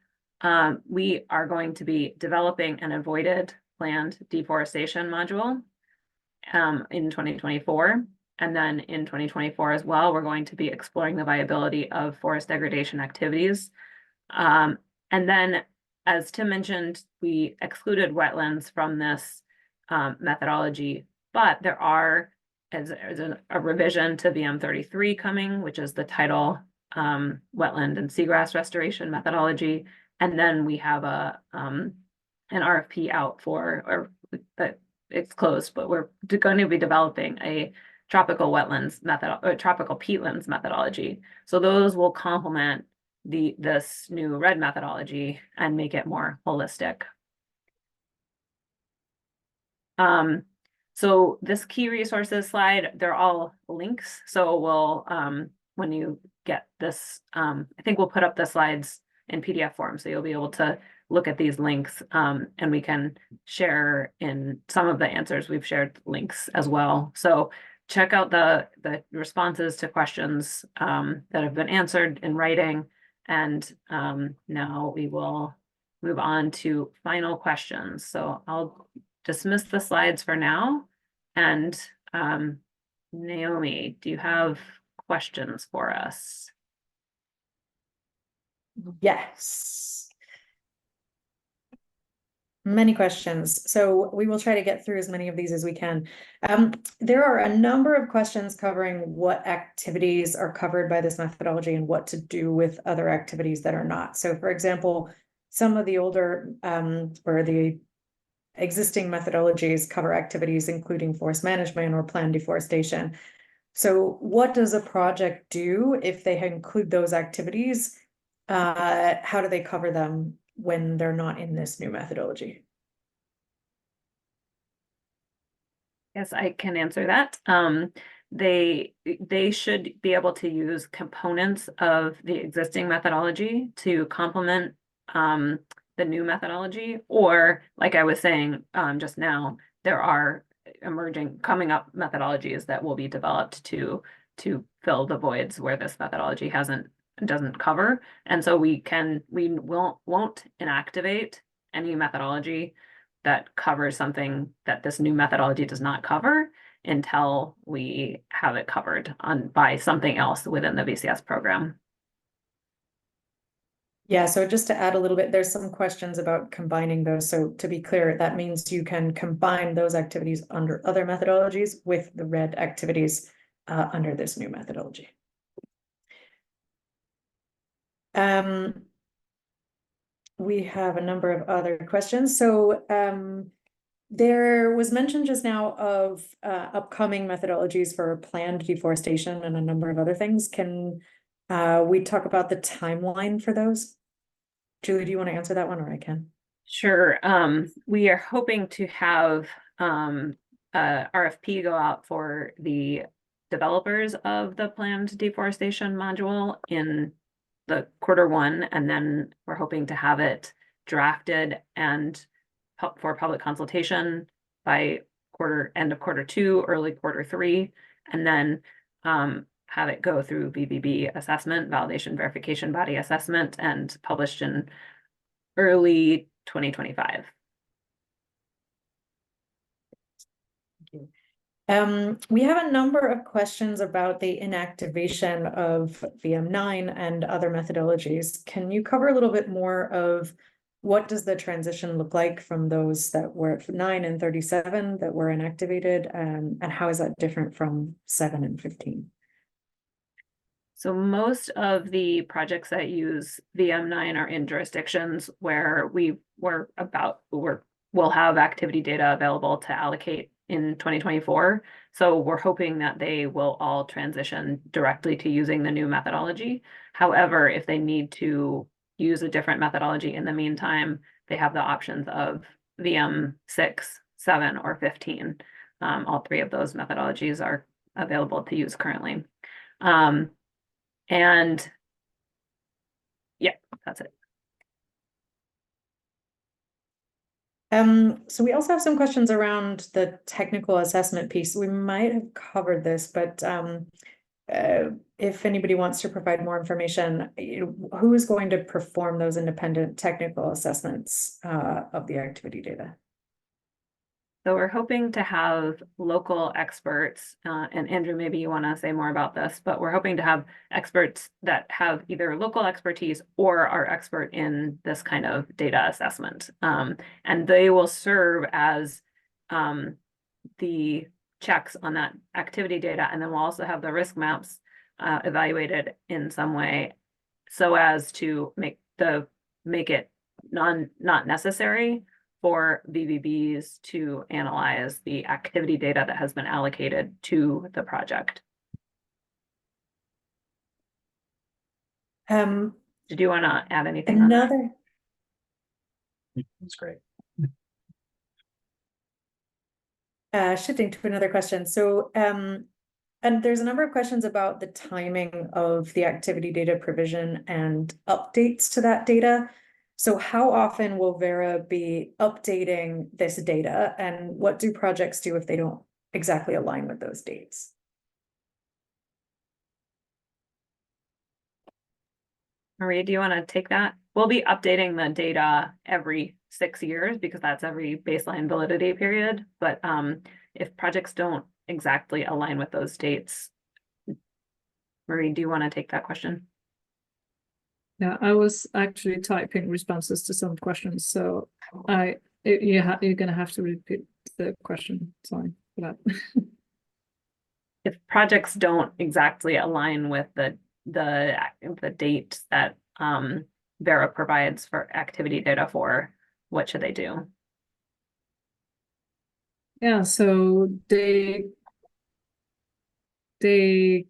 We are going to be developing an avoided planned deforestation module in 2024. And then in 2024 as well, we're going to be exploring the viability of forest degradation activities. And then, as Tim mentioned, we excluded wetlands from this methodology, but there are a revision to VM33 coming, which is the title wetland and seagrass restoration methodology. And then we have an RFP out it's closed, but we're going to be developing a tropical wetlands method or tropical peatlands methodology. So those will complement this new REDD methodology and make it more holistic. So this key resources slide, they're all links. So we'll, when you get this, I think we'll put up the slides in PDF form, so you'll be able to look at these links, and we can share in some of the answers. We've shared links as well. So check out the responses to questions that have been answered in writing. And now we will move on to final questions. So I'll dismiss the slides for now. And Naomi, do you have questions for us? Yes. Many questions. So we will try to get through as many of these as we can. There are a number of questions covering what activities are covered by this methodology and what to do with other activities that are not. So for example, some of the older or the existing methodologies cover activities including forest management or planned deforestation. So what does a project do if they include those activities? How do they cover them when they're not in this new methodology? Yes, I can answer that. They should be able to use components of the existing methodology to complement the new methodology, or like I was saying just now, there are coming up methodologies that will be developed to fill the voids where this methodology doesn't cover. And so we won't inactivate any methodology that covers something that this new methodology does not cover. until we have it covered by something else within the VCS program. Yeah, so just to add a little bit, there's some questions about combining those. So to be clear, that means you can combine those activities under other methodologies with the REDD activities under this new methodology. We have a number of other questions. So there was mention just now of upcoming methodologies for planned deforestation and a number of other things. Can we talk about the timeline for those? Julie, do you want to answer that one, or I can? Sure. We are hoping to have RFP go out for the developers of the planned deforestation module in the Q1, and then we're hoping to have it drafted and for public consultation by end of Q2, early Q3, and then have it go through VBB assessment, validation verification body assessment, and published in early 2025. We have a number of questions about the inactivation of VM9 and other methodologies. Can you cover a little bit more of what does the transition look like from those that were at 9 and 37 that were inactivated, and how is that different from 7 and 15? So most of the projects that use VM9 are in jurisdictions where we'll have activity data available to allocate in 2024. So we're hoping that they will all transition directly to using the new methodology. However, if they need to use a different methodology in the meantime, they have the options of VM6, 7, or 15. All three of those methodologies are available to use currently. And yeah, that's it. So we also have some questions around the technical assessment piece. We might have covered this, but if anybody wants to provide more information, who is going to perform those independent technical assessments of the activity data? So we're hoping to have local experts, and Andrew, maybe you want to say more about this, but we're hoping to have experts that have either local expertise or are expert in this kind of data assessment. And they will serve as the checks on that activity data, and then we'll also have the risk maps evaluated in some way so as to make it not necessary for VBBs to analyze the activity data that has been allocated to the project. Did you want to add anything on that? That's great. Shifting to another question. So, and there's a number of questions about the timing of the activity data provision and updates to that data. So how often will Verra be updating this data, and what do projects do if they don't exactly align with those dates? Maria, do you want to take that? We'll be updating the data every 6 years because that's every baseline validity period. But if projects don't exactly align with those dates, Marie, do you want to take that question? Yeah, I was actually typing responses to some questions, so you're gonna have to repeat the question. Sorry for that. If projects don't exactly align with the date that Verra provides for activity data for, what should they do? Yeah, so they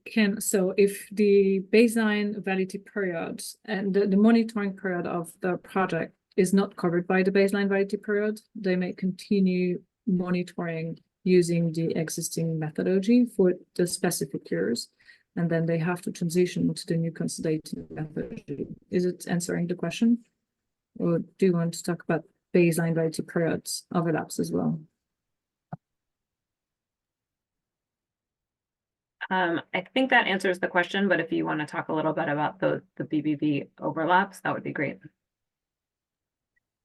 can, so if the baseline validity period and the monitoring period of the project is not covered by the baseline validity period, they may continue monitoring using the existing methodology for the specific years, and then they have to transition to the new consolidated methodology. Is it answering the question? Or do you want to talk about baseline validity periods overlaps as well? I think that answers the question, but if you want to talk a little bit about the BBB overlaps, that would be great.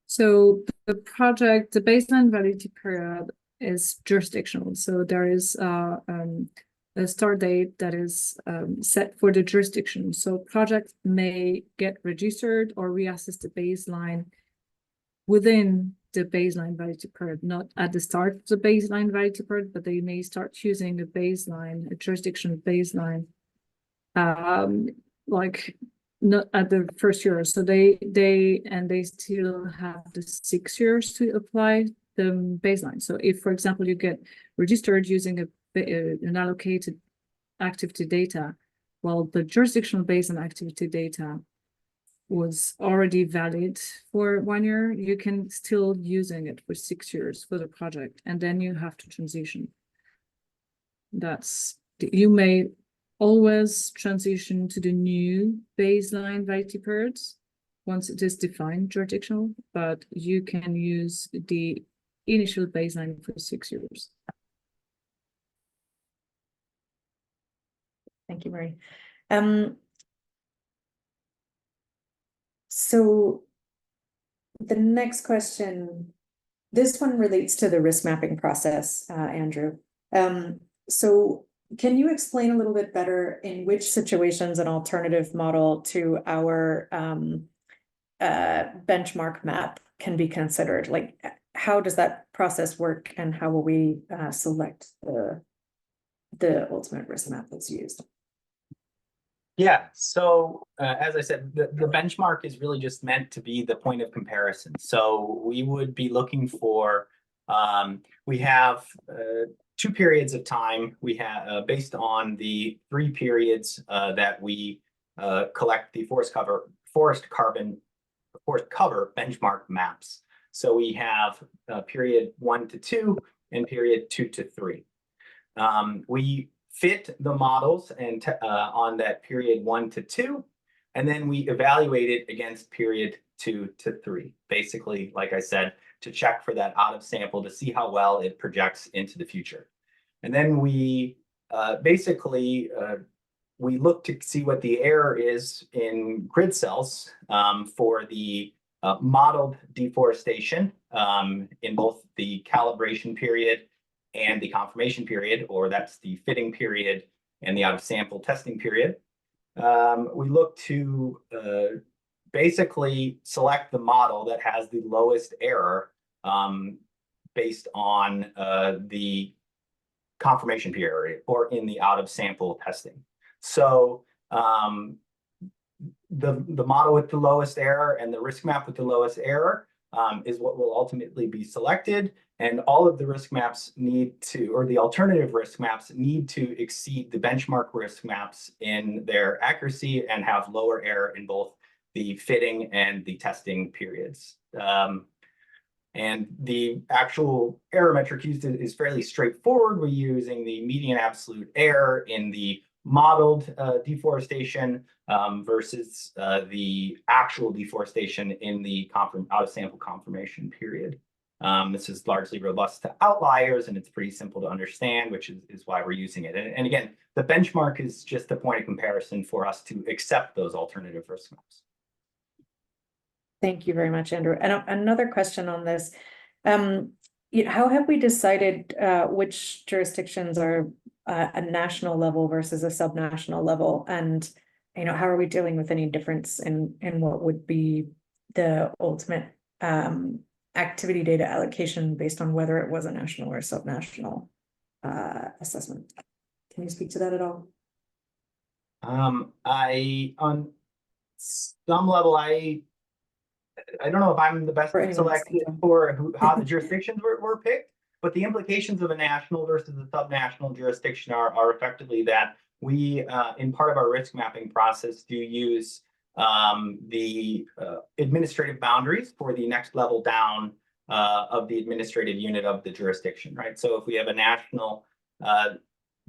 So the baseline validity period is jurisdictional. So there is a start date that is set for the jurisdiction. So projects may get registered or reassess the baseline within the baseline validity period, not at the start of the baseline validity period, but they may start using a baseline, a jurisdiction baseline, like not at the first year. So they still have the 6 years to apply the baseline. So if, for example, you get registered using an allocated activity data, well, the jurisdictional baseline activity data was already valid for 1 year, you can still using it for 6 years for the project, and then you have to transition. You may always transition to the new baseline validity periods once it is defined jurisdictional, but you can use the initial baseline for 6 years. Thank you, Marie. So the next question, this one relates to the risk mapping process, Andrew. So can you explain a little bit better in which situations an alternative model to our benchmark map can be considered? Like, how does that process work, and how will we select the ultimate risk map that's used? Yeah, so as I said, the benchmark is really just meant to be the point of comparison. So we would be looking for, we have 2 periods of time. We have based on the 3 periods that we collect the forest cover benchmark maps. So we have period 1 to 2 and period 2 to 3. We fit the models and on that period 1 to 2, and then we evaluate it against period 2 to 3. Basically, like I said, to check for that out of sample to see how well it projects into the future. And then we we look to see what the error is in grid cells for the modeled deforestation in both the calibration period and the confirmation period, or that's the fitting period and the out of sample testing period. We look to basically select the model that has the lowest error based on the confirmation period or in the out of sample testing. So the model with the lowest error and the risk map with the lowest error is what will ultimately be selected. And all of the risk maps need to, or the alternative risk maps need to exceed the benchmark risk maps in their accuracy and have lower error in both the fitting and the testing periods. And the actual error metric used is fairly straightforward. We're using the median absolute error in the modeled deforestation versus the actual deforestation in the out of sample confirmation period. This is largely robust to outliers, and it's pretty simple to understand, which is why we're using it. And again, the benchmark is just a point of comparison for us to accept those alternative risk maps. Thank you very much, Andrew. And another question on this. How have we decided which jurisdictions are a national level versus a subnational level? And how are we dealing with any difference in what would be the ultimate activity data allocation based on whether it was a national or subnational assessment? Can you speak to that at all? On some level, I don't know if I'm the best to select for how the jurisdictions were picked, but the implications of a national versus a subnational jurisdiction are effectively that we, in part of our risk mapping process, do use the administrative boundaries for the next level down of the administrative unit of the jurisdiction, right? So if we have a national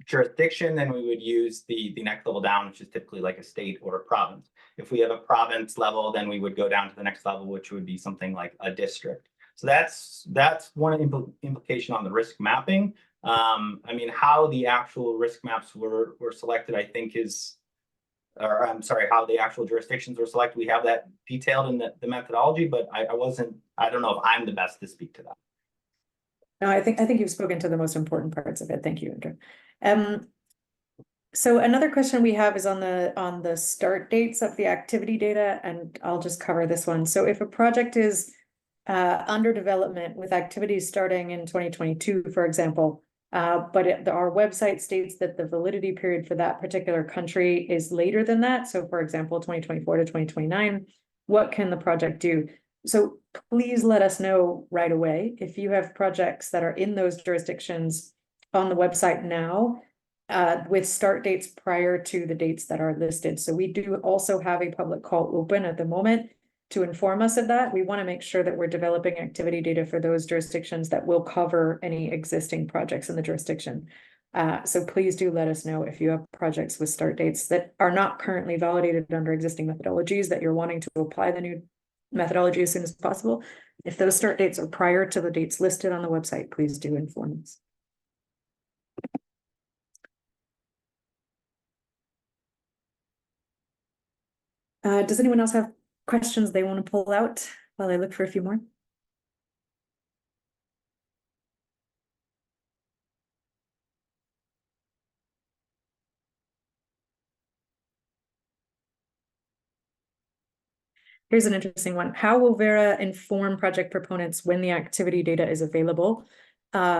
jurisdiction, then we would use the next level down, which is typically like a state or a province. If we have a province level, then we would go down to the next level, which would be something like a district. So that's one implication on the risk mapping. I mean, how the actual risk maps were selected, I think or I'm sorry, how the actual jurisdictions were selected. We have that detailed in the methodology, but I don't know if I'm the best to speak to that. No, I think you've spoken to the most important parts of it. Thank you, Andrew. So another question we have is on the start dates of the activity data, and I'll just cover this one. So if a project is under development with activities starting in 2022, for example, but our website states that the validity period for that particular country is later than that. So for example, 2024 to 2029, what can the project do? So please let us know right away if you have projects that are in those jurisdictions on the website now, with start dates prior to the dates that are listed. So we do also have a public call open at the moment to inform us of that. We want to make sure that we're developing activity data for those jurisdictions that will cover any existing projects in the jurisdiction. So please do let us know if you have projects with start dates that are not currently validated under existing methodologies that you're wanting to apply the new methodology as soon as possible. If those start dates are prior to the dates listed on the website, please do inform us. Does anyone else have questions they want to pull out while I look for a few more? Here's an interesting one. How will Verra inform project proponents when the activity data is available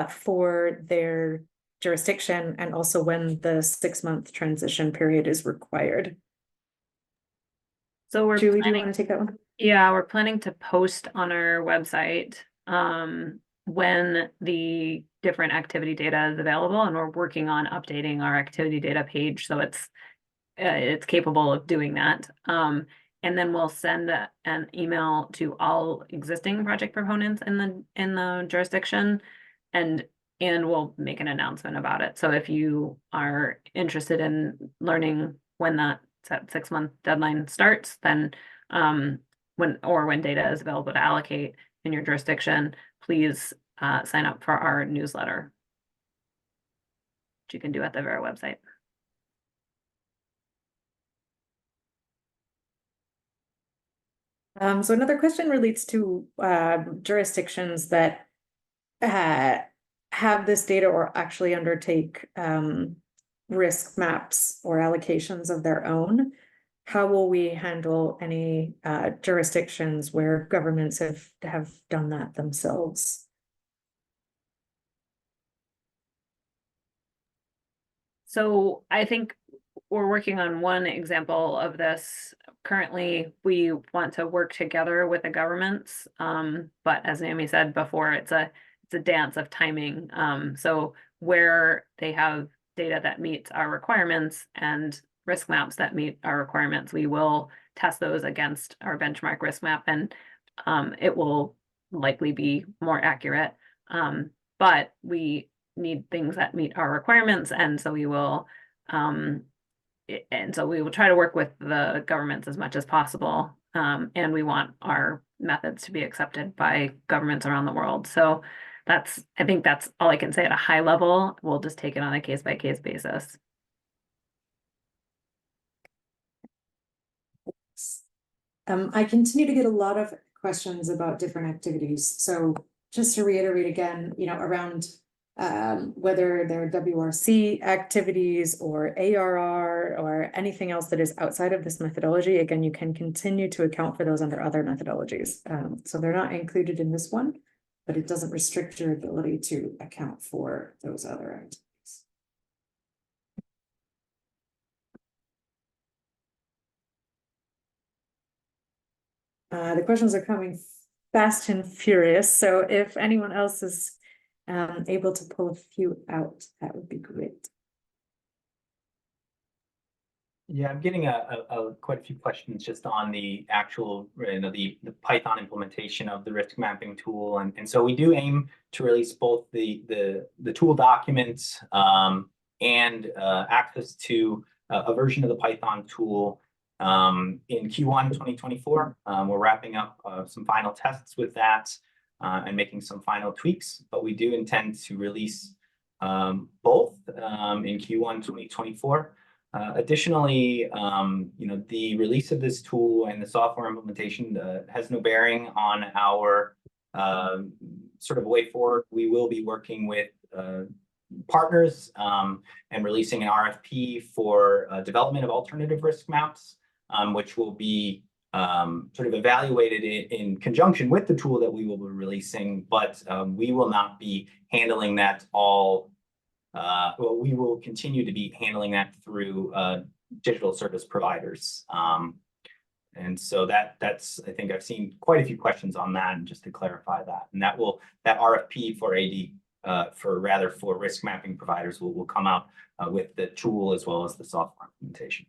for their jurisdiction, and also when the 6-month transition period is required? So we're Julie, do you planning, want to take that one? yeah, we're planning to post on our website when the different activity data is available, and we're working on updating our activity data page so it's capable of doing that. And then we'll send an email to all existing project proponents in the jurisdiction, and we'll make an announcement about it. So if you are interested in learning when that 6-month deadline starts, then when data is available to allocate in your jurisdiction, please sign up for our newsletter, which you can do at the Verra website. So another question relates to jurisdictions that have this data or actually undertake risk maps or allocations of their own. How will we handle any jurisdictions where governments have done that themselves? So I think we're working on one example of this. Currently, we want to work together with the governments, but as Naomi said before, it's a dance of timing. So where they have data that meets our requirements and risk maps that meet our requirements, we will test those against our benchmark risk map, and it will likely be more accurate. But we need things that meet our requirements, and so we will try to work with the governments as much as possible. And we want our methods to be accepted by governments around the world. So I think that's all I can say at a high level. We'll just take it on a case-by-case basis. I continue to get a lot of questions about different activities. So just to reiterate again, around whether they're WRC activities or ARR or anything else that is outside of this methodology, again, you can continue to account for those under other methodologies. So they're not included in this one, but it doesn't restrict your ability to account for those other activities. The questions are coming fast and furious. So if anyone else is able to pull a few out, that would be great. Yeah, I'm getting quite a few questions just on the actual, the Python implementation of the risk mapping tool, and so we do aim to release both the tool documents and access to a version of the Python tool in Q1 2024. We're wrapping up some final tests with that and making some final tweaks, but we do intend to release both in Q1 2024. Additionally, the release of this tool and the software implementation has no bearing on our sort of way forward, we will be working with partners and releasing an RFP for development of alternative risk maps, which will be sort of evaluated in conjunction with the tool that we will be releasing, but we will not be handling that all. Well, we will continue to be handling that through digital service providers. And so that's, I think I've seen quite a few questions on that, and just to clarify that, and that RFP for for risk mapping providers will come out with the tool as well as the software implementation.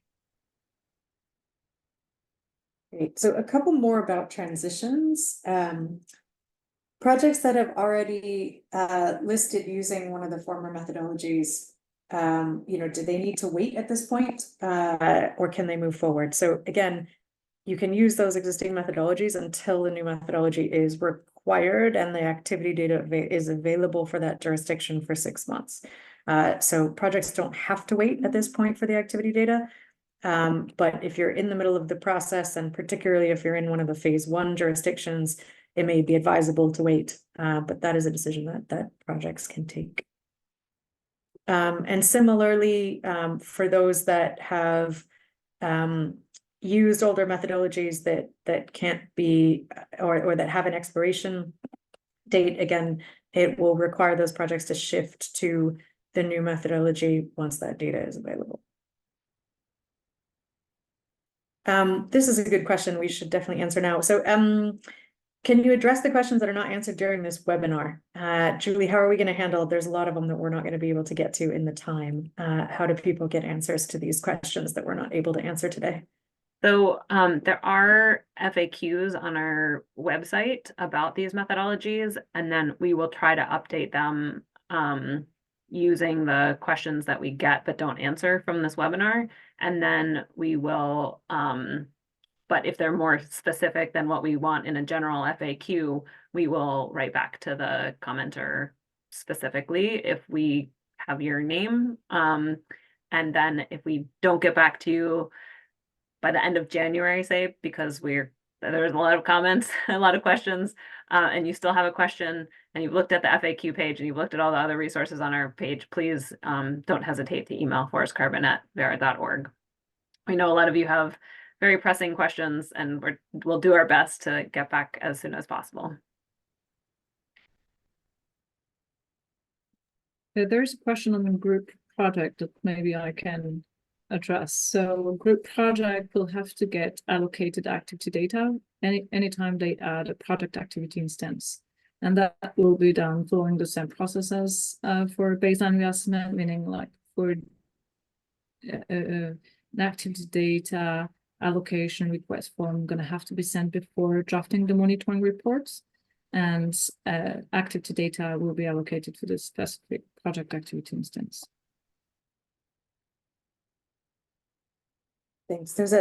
Great. So a couple more about transitions. Projects that have already listed using one of the former methodologies, do they need to wait at this point, or can they move forward? So again, you can use those existing methodologies until the new methodology is required and the activity data is available for that jurisdiction for 6 months. So projects don't have to wait at this point for the activity data. But if you're in the middle of the process, and particularly if you're in one of the phase 1 jurisdictions, it may be advisable to wait, but that is a decision that projects can take. And similarly, for those that have used older methodologies that can't be, or that have an expiration date, again, it will require those projects to shift to the new methodology once that data is available. This is a good question we should definitely answer now. So can you address the questions that are not answered during this webinar? Julie, how are we going to handle? There's a lot of them that we're not going to be able to get to in the time. How do people get answers to these questions that we're not able to answer today? So there are FAQs on our website about these methodologies, and then we will try to update them using the questions that we get but don't answer from this webinar. And then we will, but if they're more specific than what we want in a general FAQ, we will write back to the commenter specifically if we have your name. And then if we don't get back to you by the end of January, say, because there's a lot of comments, a lot of questions, and you still have a question, and you've looked at the FAQ page and you've looked at all the other resources on our page, please don't hesitate to email forestcarbon@verra.org. We know a lot of you have very pressing questions, and we'll do our best to get back as soon as possible. There's a question on the group project that maybe I can address. So a group project will have to get allocated activity data anytime they add a project activity instance. And that will be done following the same processes for baseline reassessment, meaning like for an activity data allocation request form going to have to be sent before drafting the monitoring reports, and activity data will be allocated for the specific project activity instance. Thanks. There's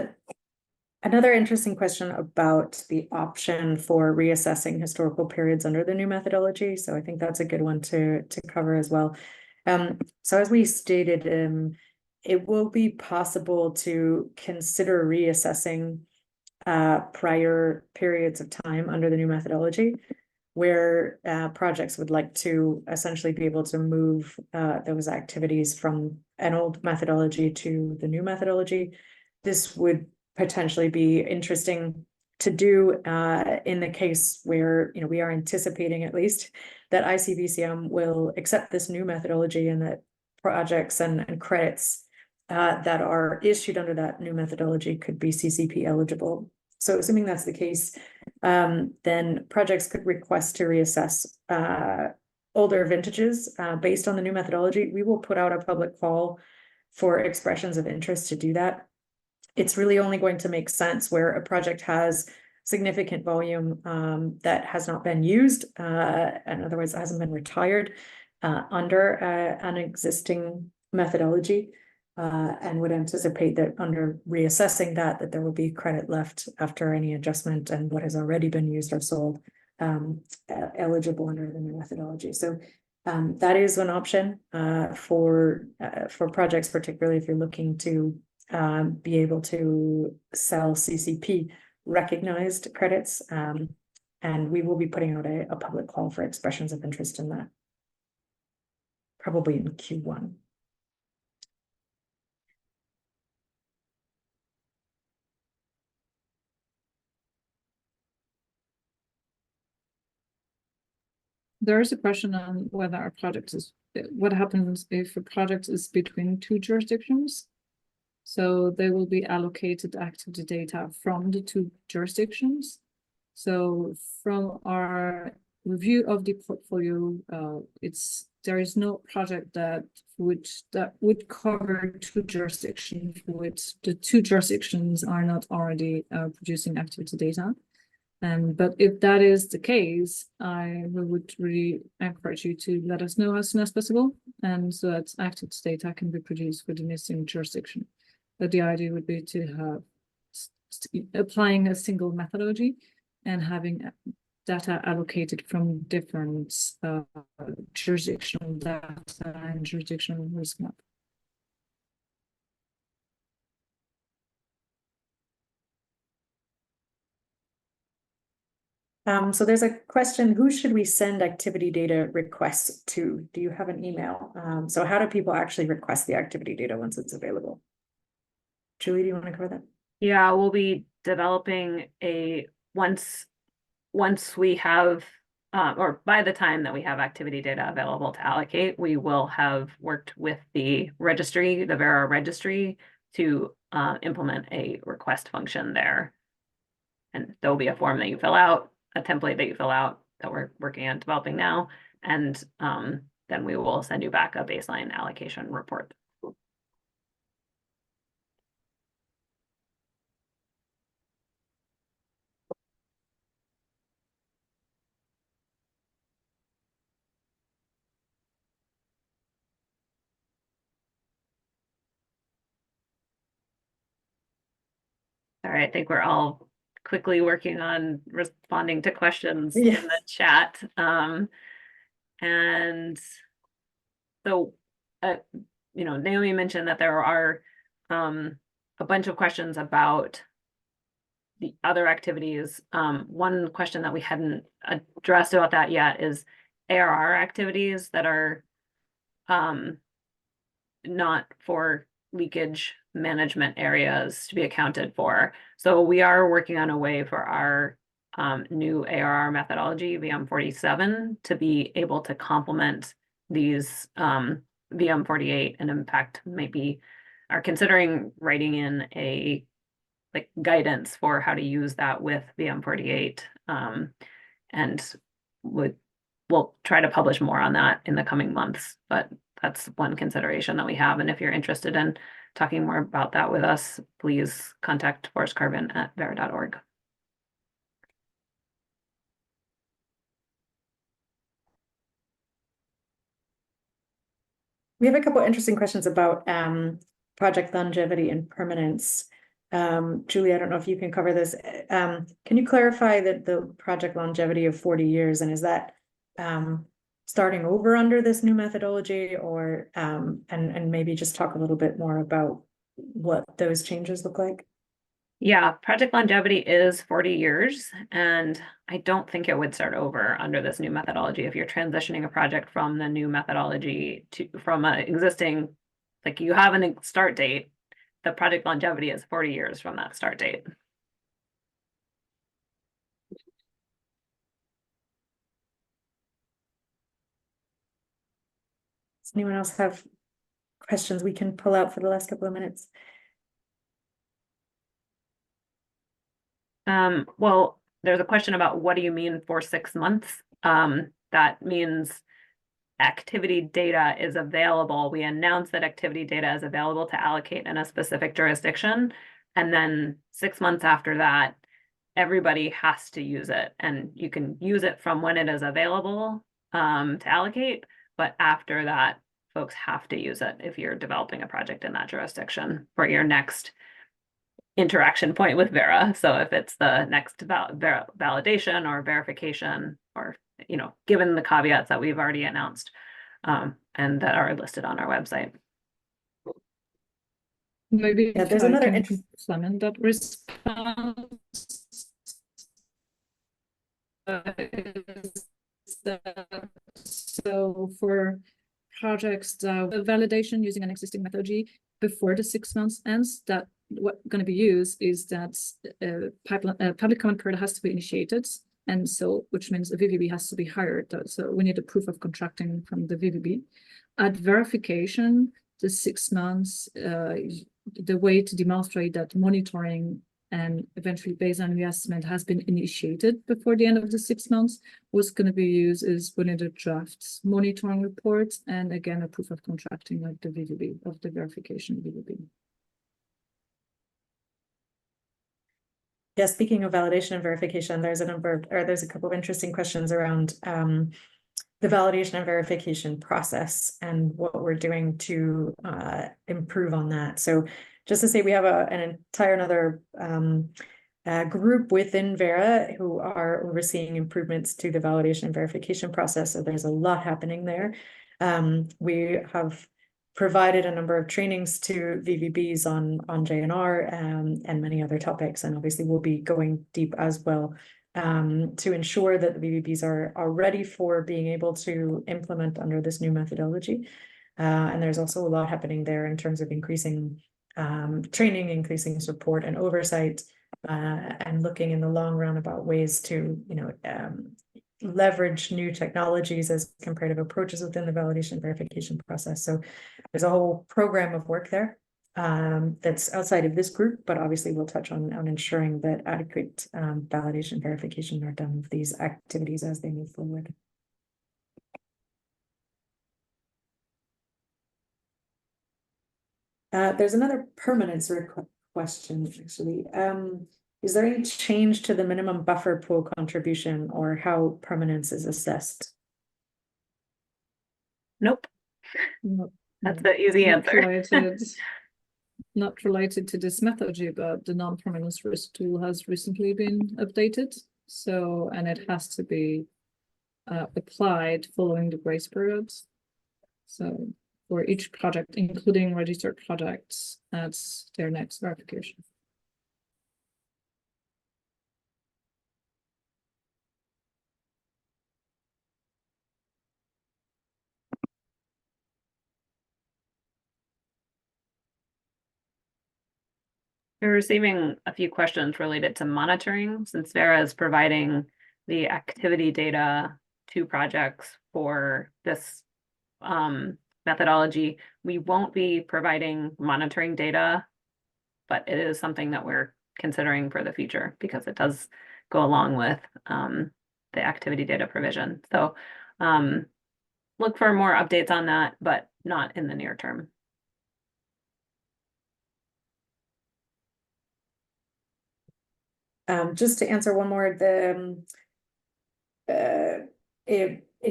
another interesting question about the option for reassessing historical periods under the new methodology. So I think that's a good one to cover as well. So as we stated, it will be possible to consider reassessing prior periods of time under the new methodology, where projects would like to essentially be able to move those activities from an old methodology to the new methodology. This would potentially be interesting to do in the case where we are anticipating at least that ICVCM will accept this new methodology, and that projects and credits that are issued under that new methodology could be CCP eligible. So assuming that's the case, then projects could request to reassess older vintages based on the new methodology. We will put out a public call for expressions of interest to do that. It's really only going to make sense where a project has significant volume that has not been used, in other words, hasn't been retired under an existing methodology, and would anticipate that under reassessing that there will be credit left after any adjustment, and what has already been used or sold eligible under the new methodology. So that is an option for projects, particularly if you're looking to be able to sell CCP recognized credits. And we will be putting out a public call for expressions of interest in that, probably in Q1. There is a question on whether our project is, what happens if a project is between two jurisdictions? So they will be allocated activity data from the two jurisdictions. So from our review of the portfolio, there is no project that would cover two jurisdictions, which the two jurisdictions are not already producing activity data. But if that is the case, we would really encourage you to let us know as soon as possible, and so that activity data can be produced for the missing jurisdiction. But the idea would be to have applying a single methodology and having data allocated from different jurisdictional data and jurisdictional risk map. So there's a question, who should we send activity data requests to? Do you have an email? So how do people actually request the activity data once it's available? Julie, do you want to cover that? Yeah, we'll be developing once we have, or by the time that we have activity data available to allocate, we will have worked with the registry, the Verra registry, to implement a request function there. And there'll be a form that you fill out, a template that you fill out that we're working on developing now, and then we will send you back a baseline allocation report. All right, I think we're all quickly working on responding to questions in the chat. And so, Naomi mentioned that there are a bunch of questions about the other activities. One question that we hadn't addressed about that yet is ARR activities that are not for leakage management areas to be accounted for. So we are working on a way for our new ARR methodology, VM47, to be able to complement these VM48, and in fact maybe are considering writing in a guidance for how to use that with VM48, and we'll try to publish more on that in the coming months, but that's one consideration that we have. And if you're interested in talking more about that with us, please contact forestcarbon@verra.org. We have a couple of interesting questions about project longevity and permanence. Julie, I don't know if you can cover this. Can you clarify that the project longevity of 40 years, and is that starting over under this new methodology, or and maybe just talk a little bit more about what those changes look like? Yeah, project longevity is 40 years, and I don't think it would start over under this new methodology. If you're transitioning a project from the new methodology from an existing, you have a start date, the project longevity is 40 years from that start date. Does anyone else have questions we can pull out for the last couple of minutes? Well, there's a question about what do you mean for 6 months? That means activity data is available. We announce that activity data is available to allocate in a specific jurisdiction. And then 6 months after that, everybody has to use it. And you can use it from when it is available to allocate. But after that, folks have to use it if you're developing a project in that jurisdiction for your next interaction point with Verra. So if it's the next validation or verification, or given the caveats that we've already announced and that are listed on our website. Maybe there's another that response. is that, so for projects, validation using an existing methodology before the 6 months ends, that what going to be used is that public comment period has to be initiated, and so which means a VVB has to be hired. So we need a proof of contracting from the VVB. At verification, the 6 months, the way to demonstrate that monitoring and eventually baseline reassessment has been initiated before the end of the 6 months, what's going to be used is we need a draft monitoring report and again a proof of contracting of the VVB, of the verification VVB. Yeah, speaking of validation and verification, there's a couple of interesting questions around the validation and verification process and what we're doing to improve on that. So just to say, we have an entire another group within Verra who are overseeing improvements to the validation and verification process. So there's a lot happening there. We have provided a number of trainings to VVBs on JNR and many other topics, and obviously we'll be going deep as well to ensure that the VVBs are ready for being able to implement under this new methodology. And there's also a lot happening there in terms of increasing training, increasing support and oversight, and looking in the long run about ways to, leverage new technologies as comparative approaches within the validation verification process. So there's a whole program of work there that's outside of this group, but obviously we'll touch on ensuring that adequate validation verification are done with these activities as they move forward. There's another permanence question, actually. Is there any change to the minimum buffer pool contribution or how permanence is assessed? Nope. Not, That's the easy answer. Not related to this methodology, but the non-permanence risk tool has recently been updated. So, and it has to be applied following the grace periods. So for each project, including registered projects, that's their next verification. We're receiving a few questions related to monitoring, since Verra is providing the activity data to projects for this methodology. We won't be providing monitoring data, but it is something that we're considering for the future because it does go along with the activity data provision. So look for more updates on that, but not in the near term. Just to answer one more, in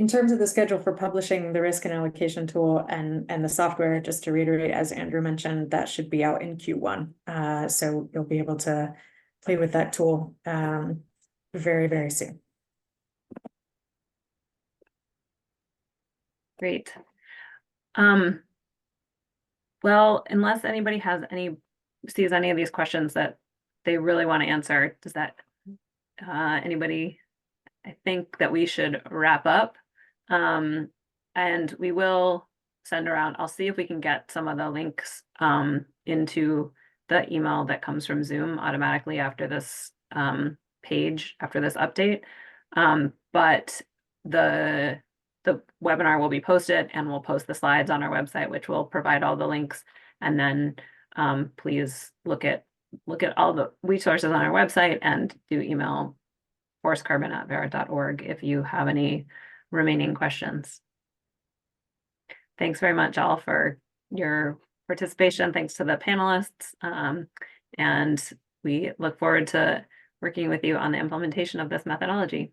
terms of the schedule for publishing the risk and allocation tool and the software, just to reiterate, as Andrew mentioned, that should be out in Q1. So you'll be able to play with that tool very, very soon. Great. Well, unless anybody sees any of these questions that they really want to answer, does that anybody? I think that we should wrap up, and we will send around. I'll see if we can get some of the links into the email that comes from Zoom automatically after this page, after this update. But the webinar will be posted, and we'll post the slides on our website, which will provide all the links. And then please look at all the resources on our website and do email forestcarbon@verra.org if you have any remaining questions. Thanks very much all for your participation. Thanks to the panelists. And we look forward to working with you on the implementation of this methodology.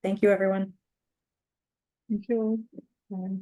Thank you, everyone. Thank you. Bye.